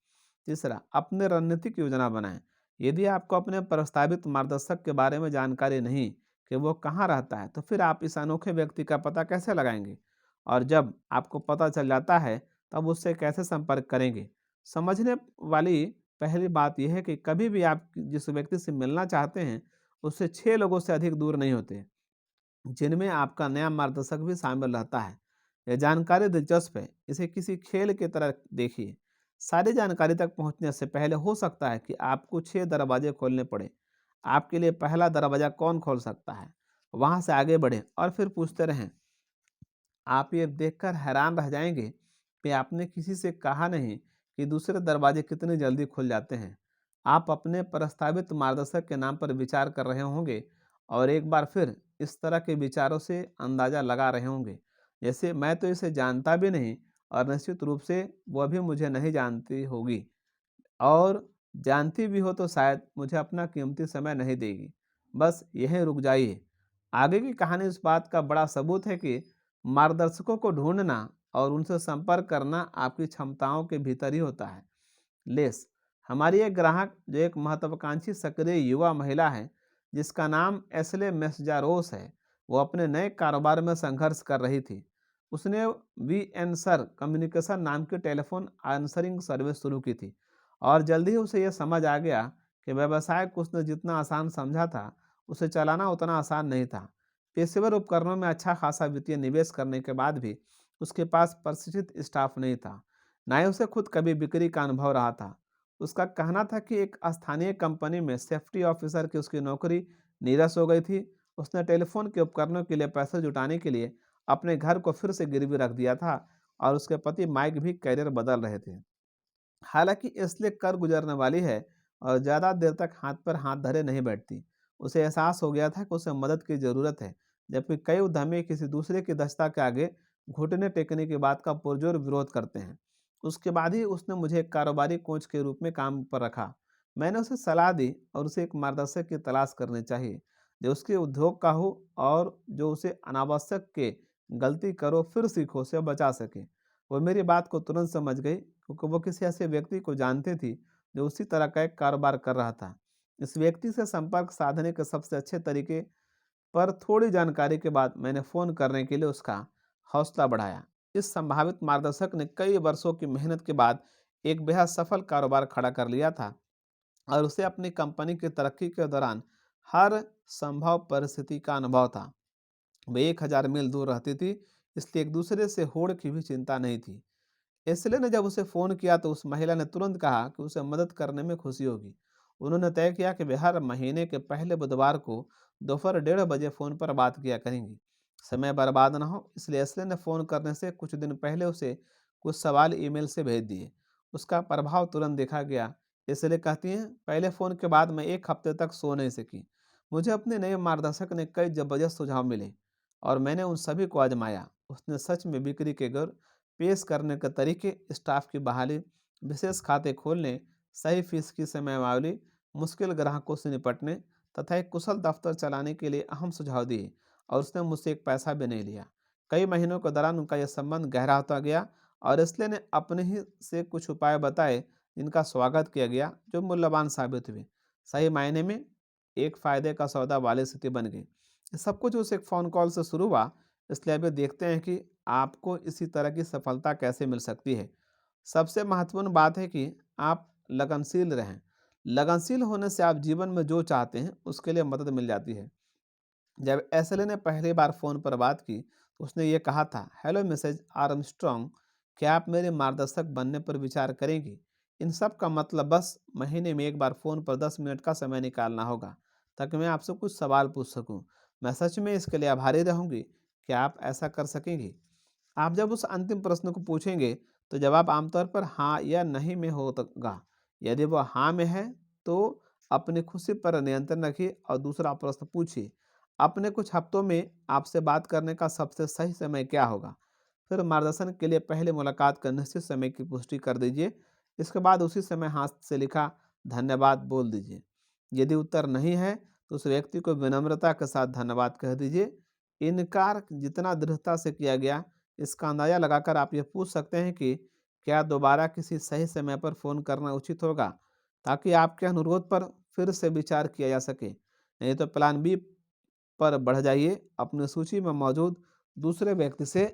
तीसरा, अपने रणनीतिक योजना बनाएं। यदि आपको अपने प्रस्तावित मार्गदर्शक के बारे में जानकारी नहीं कि वो कहाँ रहता है, तो फिर आप इस अनोखे व्यक्ति का पता कैसे लगाएंगे? और जब आपको पता चल जाता है, तब उससे कैसे संपर्क करेंगे? समझने वाली पहली बात यह है कि कभी भी आप जिस व्यक्ति से मिलना चाहते हैं, उससे 6 लोगों से अधिक दूर नहीं होते, जिनमें आपका नया मार्गदर्शक भी शामिल रहता है। यह जानकारी दिलचस्प है, इसे किसी खेल की तरह देखिए। सारी जानकारी तक पहुंचने से पहले हो सकता है कि आपको 6 दरवाजे खोलने पड़े। आपके लिए पहला दरवाजा कौन खोल सकता है? वहां से आगे बढ़ें और फिर पूछते रहें। आप ये देखकर हैरान रह जाएंगे कि आपने किसी से कहा नहीं कि दूसरे दरवाजे कितनी जल्दी खुल जाते हैं। आप अपने प्रस्तावित मार्गदर्शक के नाम पर विचार कर रहे होंगे और एक बार फिर इस तरह के विचारों से अंदाजा लगा रहे होंगे, जैसे मैं तो इसे जानता भी नहीं और निश्चित रूप से वह भी मुझे नहीं जानती होगी, और जानती भी हो तो शायद मुझे अपना कीमती समय नहीं देगी। बस यहीं रुक जाइए। आगे की कहानी इस बात का बड़ा सबूत है कि मार्गदर्शकों को ढूंढना और उनसे संपर्क करना आपकी क्षमताओं के भीतर ही होता है। लेस, हमारी एक ग्राहक जो एक महत्वाकांक्षी सक्रिय युवा महिला है जिसका नाम एस्ले मेस्जारोस है, वो अपने नए कारोबार में संघर्ष कर रही थी। उसने वी एनसर कम्युनिकेशन नाम की टेलीफोन आंसरिंग सर्विस शुरू की थी और जल्द ही उसे यह समझ आ गया कि व्यवसाय को उसने जितना आसान समझा था, उसे चलाना उतना आसान नहीं था। पेशेवर उपकरणों में अच्छा खासा वित्तीय निवेश करने के बाद भी उसके पास प्रशिक्षित स्टाफ नहीं था, ना ही उसे खुद कभी बिक्री का अनुभव रहा था। उसका कहना था कि एक स्थानीय कंपनी में सेफ्टी ऑफिसर की उसकी नौकरी नीरस हो गई थी। उसने टेलीफोन के उपकरणों के लिए पैसे जुटाने के लिए अपने घर को फिर से गिरवी रख दिया था और उसके पति माइक भी करियर बदल रहे थे। हालांकि इसलिए कर गुजरने वाली है और ज़्यादा देर तक हाथ पर हाथ धरे नहीं बैठती। उसे एहसास हो गया था कि उसे मदद की ज़रूरत है, जबकि कई उद्यमी किसी दूसरे की दक्षता के आगे घुटने टेकने की बात का पुरजोर विरोध करते हैं। उसके बाद ही उसने मुझे एक कारोबारी कोच के रूप में काम पर रखा। मैंने उसे सलाह दी और उसे एक मार्गदर्शक की तलाश करनी चाहिए जो उसके उद्योग का हो और जो उसे अनावश्यक के गलती करो फिर सीखो से बचा सके। वो मेरी बात को तुरंत समझ गई क्योंकि वो किसी ऐसे व्यक्ति को जानती थी जो उसी तरह का एक कारोबार कर रहा था। इस व्यक्ति से संपर्क साधने के सबसे अच्छे तरीके पर थोड़ी जानकारी के बाद मैंने फ़ोन करने के लिए उसका हौसला बढ़ाया। इस संभावित मार्गदर्शक ने कई वर्षों की मेहनत के बाद एक बेहद सफल कारोबार खड़ा कर लिया था और उसे अपनी कंपनी की तरक्की के दौरान हर संभव परिस्थिति का अनुभव था। वे 1000 मील दूर रहती थी, इसलिए एक दूसरे से होड़ की भी चिंता नहीं थी। इसलिए ने जब उसे फ़ोन किया तो उस महिला ने तुरंत कहा कि उसे मदद करने में खुशी होगी। उन्होंने तय किया कि वे हर महीने के पहले बुधवार को दोपहर 1:30 बजे फ़ोन पर बात किया करेंगी। समय बर्बाद ना हो, इसलिए एसले ने फ़ोन करने से कुछ दिन पहले उसे कुछ सवाल ईमेल से भेज दिए। उसका प्रभाव तुरंत देखा गया। इसलिए कहती हैं, पहले फ़ोन के बाद मैं 1 हफ्ते तक सो नहीं सकी। मुझे अपने नए मार्गदर्शक ने कई ज़बरदस्त सुझाव मिले और मैंने उन सभी को आज़माया। उसने सच में बिक्री के गुर, पेश करने के तरीके, स्टाफ की बहाली, विशेष खाते खोलने, सही फीस की समयावली, मुश्किल ग्राहकों से निपटने तथा एक कुशल दफ्तर चलाने के लिए अहम सुझाव दिए और उसने मुझसे एक पैसा भी नहीं लिया। कई महीनों के दौरान उनका यह संबंध गहरा होता गया और इसलिए ने अपने ही से कुछ उपाय बताए जिनका स्वागत किया गया, जो मूल्यवान साबित हुए। सही मायने में एक फ़ायदे का सौदा वाली स्थिति बन गई। ये सब कुछ उस एक फ़ोन कॉल से शुरू हुआ, इसलिए अभी देखते हैं कि आपको इसी तरह की सफलता कैसे मिल सकती है। सबसे महत्वपूर्ण बात है कि आप लगनशील रहें। लगनशील होने से आप जीवन में जो चाहते हैं, उसके लिए मदद मिल जाती है। जब एसएलए ने पहली बार फ़ोन पर बात की, तो उसने ये कहा था, हेलो मिसेज आर्मस्ट्रॉन्ग, क्या आप मेरे मार्गदर्शक बनने पर विचार करेंगी? इन सब का मतलब बस महीने में एक बार फ़ोन पर 10 मिनट का समय निकालना होगा, ताकि मैं आपसे कुछ सवाल पूछ सकूं। मैं सच में इसके लिए आभारी रहूंगी। क्या आप ऐसा कर सकेंगी? आप जब उस अंतिम प्रश्न को पूछेंगे, तो जवाब आमतौर पर हाँ या नहीं में होगा। यदि वह हाँ में है, तो अपनी खुशी पर नियंत्रण रखिए और दूसरा प्रश्न पूछिए, अपने कुछ हफ्तों में आपसे बात करने का सबसे सही समय क्या होगा? फिर मार्गदर्शन के लिए पहले मुलाकात का निश्चित समय की पुष्टि कर दीजिए। इसके बाद उसी समय हाथ से लिखा धन्यवाद बोल दीजिए। यदि उत्तर नहीं है, तो उस व्यक्ति को विनम्रता के साथ धन्यवाद कह दीजिए। इनकार जितना दृढ़ता से किया गया, इसका अंदाज़ा लगाकर आप ये पूछ सकते हैं कि क्या दोबारा किसी सही समय पर फ़ोन करना उचित होगा, ताकि आपके अनुरोध पर फिर से विचार किया जा सके। नहीं तो प्लान बी पर बढ़ जाइए, अपनी सूची में मौजूद दूसरे व्यक्ति से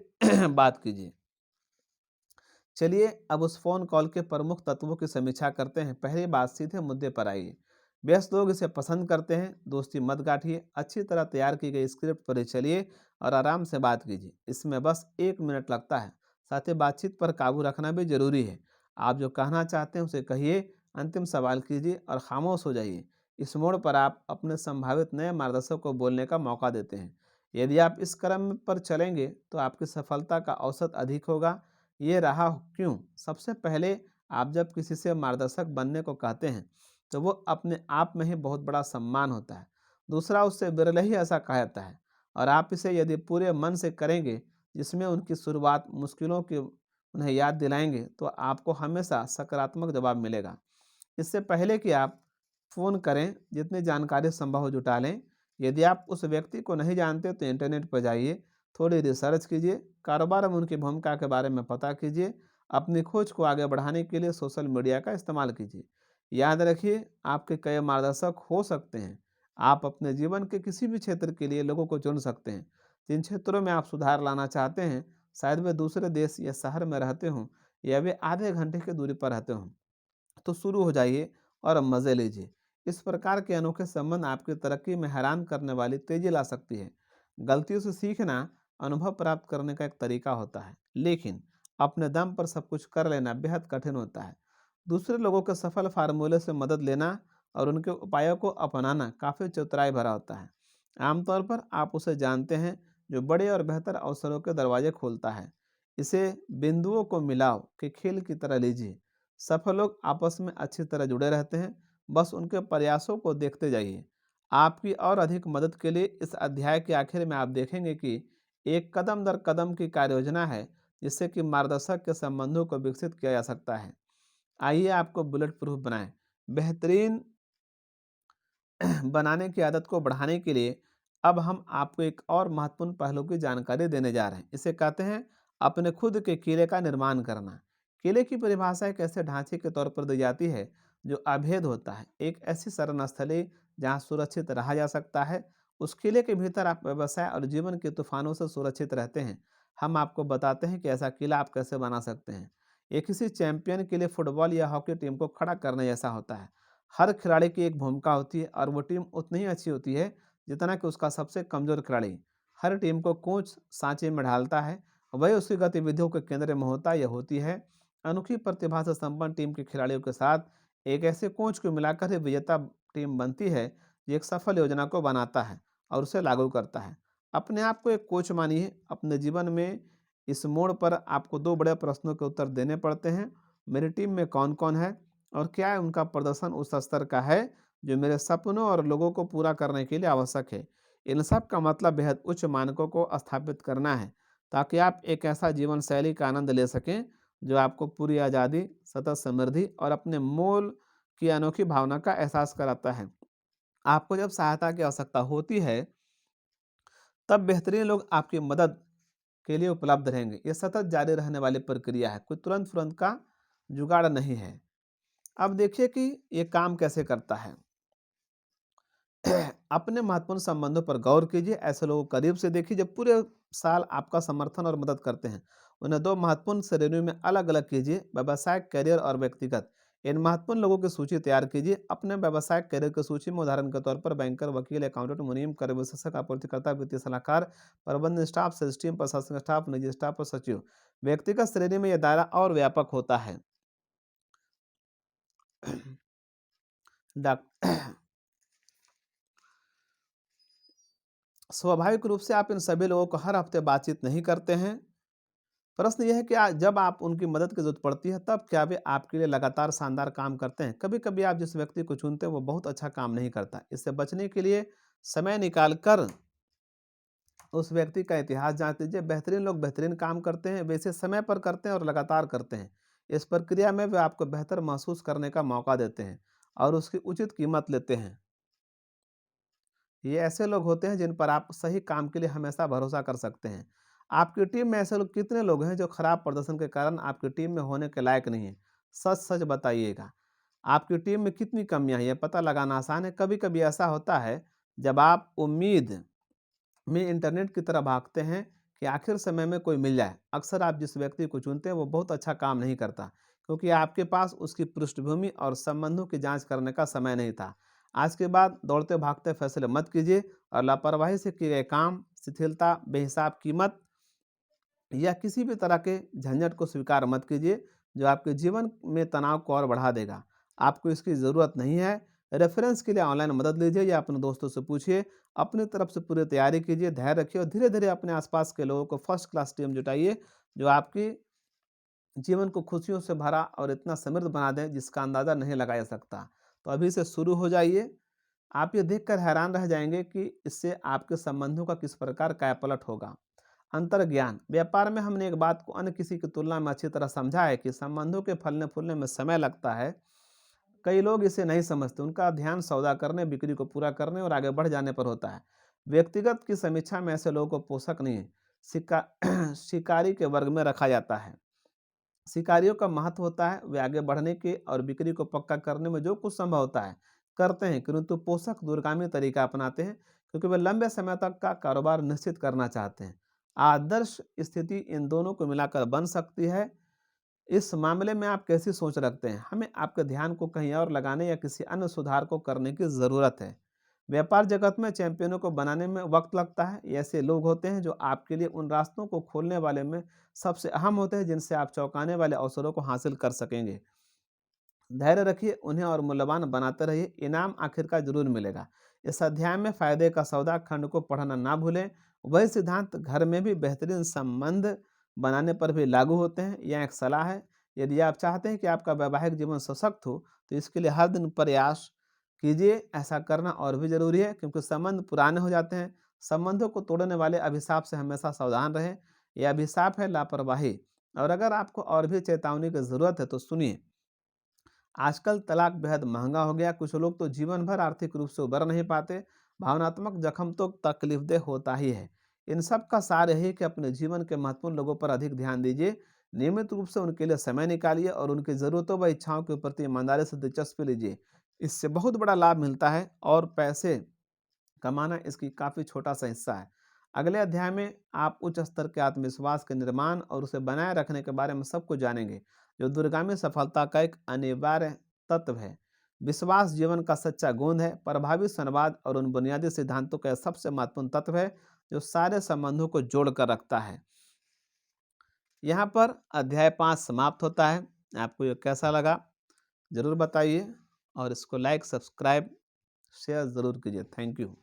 बात कीजिए। चलिए अब उस फ़ोन कॉल के प्रमुख तत्वों की समीक्षा करते हैं। पहली बात, सीधे मुद्दे पर आइए। व्यस्त लोग इसे पसंद करते हैं। दोस्ती मत गांठिए, अच्छी तरह तैयार की गई स्क्रिप्ट पर ही चलिए और आराम से बात कीजिए। इसमें बस 1 मिनट लगता है। साथ ही बातचीत पर काबू रखना भी जरूरी है। आप जो कहना चाहते हैं उसे कहिए, अंतिम सवाल कीजिए और खामोश हो जाइए। इस मोड़ पर आप अपने संभावित नए मार्गदर्शक को बोलने का मौका देते हैं। यदि आप इस क्रम पर चलेंगे, तो आपकी सफलता का औसत अधिक होगा। ये रहा क्यों? सबसे पहले, आप जब किसी से मार्गदर्शक बनने को कहते हैं, तो वो अपने आप में ही बहुत बड़ा सम्मान होता है। दूसरा, उससे बिरले ही ऐसा कहा जाता है और आप इसे यदि पूरे मन से करेंगे, जिसमें उनकी शुरुआत मुश्किलों की उन्हें याद दिलाएंगे, तो आपको हमेशा सकारात्मक जवाब मिलेगा। इससे पहले कि आप फ़ोन करें, जितनी जानकारी संभव हो जुटा लें। यदि आप उस व्यक्ति को नहीं जानते, तो इंटरनेट पर जाइए, थोड़ी रिसर्च कीजिए, कारोबार में उनकी भूमिका के बारे में पता कीजिए। अपनी खोज को आगे बढ़ाने के लिए सोशल मीडिया का इस्तेमाल कीजिए। याद रखिए, आपके कई मार्गदर्शक हो सकते हैं। आप अपने जीवन के किसी भी क्षेत्र के लिए लोगों को चुन सकते हैं। जिन क्षेत्रों में आप सुधार लाना चाहते हैं, शायद वे दूसरे देश या शहर में रहते हों, या वे आधे घंटे की दूरी पर रहते हों, तो शुरू हो जाइए और मज़े लीजिए। इस प्रकार के अनोखे संबंध आपकी तरक्की में हैरान करने वाली तेज़ी ला सकती है। गलतियों से सीखना अनुभव प्राप्त करने का एक तरीका होता है, लेकिन अपने दम पर सब कुछ कर लेना बेहद कठिन होता है। दूसरे लोगों के सफल फार्मूले से मदद लेना और उनके उपायों को अपनाना काफ़ी चतुराई भरा होता है। आमतौर पर आप उसे जानते हैं जो बड़े और बेहतर अवसरों के दरवाजे खोलता है। इसे बिंदुओं को मिलाओ के खेल की तरह लीजिए। सफल लोग आपस में अच्छी तरह जुड़े रहते हैं, बस उनके प्रयासों को देखते जाइए। आपकी और अधिक मदद के लिए इस अध्याय के आखिर में आप देखेंगे कि एक कदम दर कदम की कार्य योजना है, जिससे कि मार्गदर्शक के संबंधों को विकसित किया जा सकता है। आइए आपको बुलेट प्रूफ बनाएं। बेहतरीन बनाने की आदत को बढ़ाने के लिए अब हम आपको एक और महत्वपूर्ण पहलू की जानकारी देने जा रहे हैं। इसे कहते हैं अपने खुद के किले का निर्माण करना। किले की परिभाषा एक ऐसे ढांचे के तौर पर दी जाती है जो अभेद होता है, एक ऐसी शरण स्थली जहाँ सुरक्षित रहा जा सकता है। उस किले के भीतर आप व्यवसाय और जीवन के तूफानों से सुरक्षित रहते हैं। हम आपको बताते हैं कि ऐसा किला आप कैसे बना सकते हैं। ये किसी चैंपियन के लिए फुटबॉल या हॉकी टीम को खड़ा करने जैसा होता है। हर खिलाड़ी की एक भूमिका होती है और वो टीम उतनी ही अच्छी होती है जितना कि उसका सबसे कमज़ोर खिलाड़ी। हर टीम को कोच सांचे में ढालता है, वही उसकी गतिविधियों के केंद्र में होता या होती है। अनोखी प्रतिभा से संपन्न टीम के खिलाड़ियों के साथ एक ऐसे कोच को मिलाकर ही विजेता टीम बनती है, जो एक सफल योजना को बनाता है और उसे लागू करता है। अपने आप को एक कोच मानिए। अपने जीवन में इस मोड़ पर आपको 2 बड़े प्रश्नों के उत्तर देने पड़ते हैं। मेरी टीम में कौन-कौन है और क्या उनका प्रदर्शन उस स्तर का है जो मेरे सपनों और लोगों को पूरा करने के लिए आवश्यक है। इन सब का मतलब बेहद उच्च मानकों को स्थापित करना है, ताकि आप एक ऐसा जीवन शैली का आनंद ले सकें जो आपको पूरी आज़ादी, सतत समृद्धि और अपने मोल की अनोखी भावना का एहसास कराता है। आपको जब सहायता की आवश्यकता होती है, तब बेहतरीन लोग आपकी मदद के लिए उपलब्ध रहेंगे। ये सतत जारी रहने वाली प्रक्रिया है, कोई तुरंत-फुरंत का जुगाड़ नहीं है। अब देखिए कि ये काम कैसे करता है। अपने महत्वपूर्ण संबंधों पर गौर कीजिए। ऐसे लोगों को करीब से देखिए जो पूरे साल आपका समर्थन और मदद करते हैं। उन्हें 2 महत्वपूर्ण श्रेणियों में अलग-अलग कीजिए, व्यावसायिक करियर और व्यक्तिगत। इन महत्वपूर्ण लोगों की सूची तैयार कीजिए। अपने व्यावसायिक करियर की सूची में उदाहरण के तौर पर बैंकर, वकील, अकाउंटेंट, मुनीम, कर विशेषज्ञ, आपूर्तिकर्ता, वित्तीय सलाहकार, प्रबंधन स्टाफ, सेल्स टीम, प्रशासनिक स्टाफ, निजी स्टाफ और सचिव। व्यक्तिगत श्रेणी में यह दायरा और व्यापक होता है। डाक स्वाभाविक रूप से आप इन सभी लोगों को हर हफ्ते बातचीत नहीं करते हैं। प्रश्न यह है कि जब आप उनकी मदद की ज़रूरत पड़ती है, तब क्या वे आपके लिए लगातार शानदार काम करते हैं? कभी-कभी आप जिस व्यक्ति को चुनते हैं, वो बहुत अच्छा काम नहीं करता। इससे बचने के लिए समय निकाल कर उस व्यक्ति का इतिहास जाँच लीजिए। बेहतरीन लोग बेहतरीन काम करते हैं, वे इसे समय पर करते हैं और लगातार करते हैं। इस प्रक्रिया में वे आपको बेहतर महसूस करने का मौका देते हैं और उसकी उचित कीमत लेते हैं। ये ऐसे लोग होते हैं जिन पर आप सही काम के लिए हमेशा भरोसा कर सकते हैं। आपकी टीम में ऐसे लोग कितने लोग हैं जो खराब प्रदर्शन के कारण आपकी टीम में होने के लायक नहीं हैं? सच-सच बताइएगा। आपकी टीम में कितनी कमियाँ हैं, ये पता लगाना आसान है। कभी-कभी ऐसा होता है जब आप उम्मीद में इंटरनेट की तरह भागते हैं कि आखिर समय में कोई मिल जाए। अक्सर आप जिस व्यक्ति को चुनते हैं वो बहुत अच्छा काम नहीं करता, क्योंकि आपके पास उसकी पृष्ठभूमि और संबंधों की जांच करने का समय नहीं था। आज के बाद दौड़ते भागते फैसले मत कीजिए और लापरवाही से किए गए काम, शिथिलता, बेहिसाब कीमत या किसी भी तरह के झंझट को स्वीकार मत कीजिए जो आपके जीवन में तनाव को और बढ़ा देगा। आपको इसकी ज़रूरत नहीं है। रेफरेंस के लिए ऑनलाइन मदद लीजिए या अपने दोस्तों से पूछिए। अपनी तरफ से पूरी तैयारी कीजिए, धैर्य रखिए और धीरे धीरे अपने आसपास के लोगों को फर्स्ट क्लास टीम जुटाइए जो आपकी जीवन को खुशियों से भरा और इतना समृद्ध बना दें जिसका अंदाज़ा नहीं लगाया जा सकता। तो अभी से शुरू हो जाइए। आप ये देखकर हैरान रह जाएंगे कि इससे आपके संबंधों का किस प्रकार कायापलट होगा। अंतर्ज्ञान। व्यापार में हमने एक बात को अन्य किसी की तुलना में अच्छी तरह समझा है कि संबंधों के फलने फूलने में समय लगता है। कई लोग इसे नहीं समझते। उनका ध्यान सौदा करने, बिक्री को पूरा करने और आगे बढ़ जाने पर होता है। व्यक्तिगत की समीक्षा में ऐसे लोगों को पोषक नहीं, शिका शिकारी के वर्ग में रखा जाता है। शिकारियों का महत्व होता है, वे आगे बढ़ने के और बिक्री को पक्का करने में जो कुछ संभव होता है करते हैं, किंतु पोषक दूरगामी तरीका अपनाते हैं क्योंकि वे लंबे समय तक का कारोबार निश्चित करना चाहते हैं। आदर्श स्थिति इन दोनों को मिलाकर बन सकती है। इस मामले में आप कैसी सोच रखते हैं? हमें आपके ध्यान को कहीं और लगाने या किसी अन्य सुधार को करने की ज़रूरत है। व्यापार जगत में चैंपियनों को बनाने में वक्त लगता है। ये ऐसे लोग होते हैं जो आपके लिए उन रास्तों को खोलने वाले में सबसे अहम होते हैं जिनसे आप चौंकाने वाले अवसरों को हासिल कर सकेंगे। धैर्य रखिए, उन्हें और मूल्यवान बनाते रहिए, इनाम आखिरकार जरूर मिलेगा। इस अध्याय में फायदे का सौदा खंड को पढ़ना ना भूलें। वही सिद्धांत घर में भी बेहतरीन संबंध बनाने पर भी लागू होते हैं। यह एक सलाह है। यदि आप चाहते हैं कि आपका वैवाहिक जीवन सशक्त हो, तो इसके लिए हर दिन प्रयास कीजिए। ऐसा करना और भी जरूरी है क्योंकि संबंध पुराने हो जाते हैं। संबंधों को तोड़ने वाले अभिशाप से हमेशा सावधान रहें। यह अभिशाप है लापरवाही। और अगर आपको और भी चेतावनी की जरूरत है तो सुनिए। आजकल तलाक बेहद महंगा हो गया। कुछ लोग तो जीवन भर आर्थिक रूप से उबर नहीं पाते। भावनात्मक जख्म तो तकलीफदेह होता ही है। इन सब का सार यही है कि अपने जीवन के महत्वपूर्ण लोगों पर अधिक ध्यान दीजिए। नियमित रूप से उनके लिए समय निकालिए और उनकी ज़रूरतों व इच्छाओं के प्रति ईमानदारी से दिलचस्पी लीजिए। इससे बहुत बड़ा लाभ मिलता है और पैसे कमाना इसकी काफ़ी छोटा सा हिस्सा है। अगले अध्याय में आप उच्च स्तर के आत्मविश्वास के निर्माण और उसे बनाए रखने के बारे में सब कुछ जानेंगे, जो दूरगामी सफलता का एक अनिवार्य तत्व है। विश्वास जीवन का सच्चा गोंद है। प्रभावी संवाद और उन बुनियादी सिद्धांतों का सबसे महत्वपूर्ण तत्व है जो सारे संबंधों को जोड़ कर रखता है। यहाँ पर अध्याय 5 समाप्त होता है। आपको ये कैसा लगा ज़रूर बताइए और इसको लाइक, सब्सक्राइब, शेयर ज़रूर कीजिए। Thank you.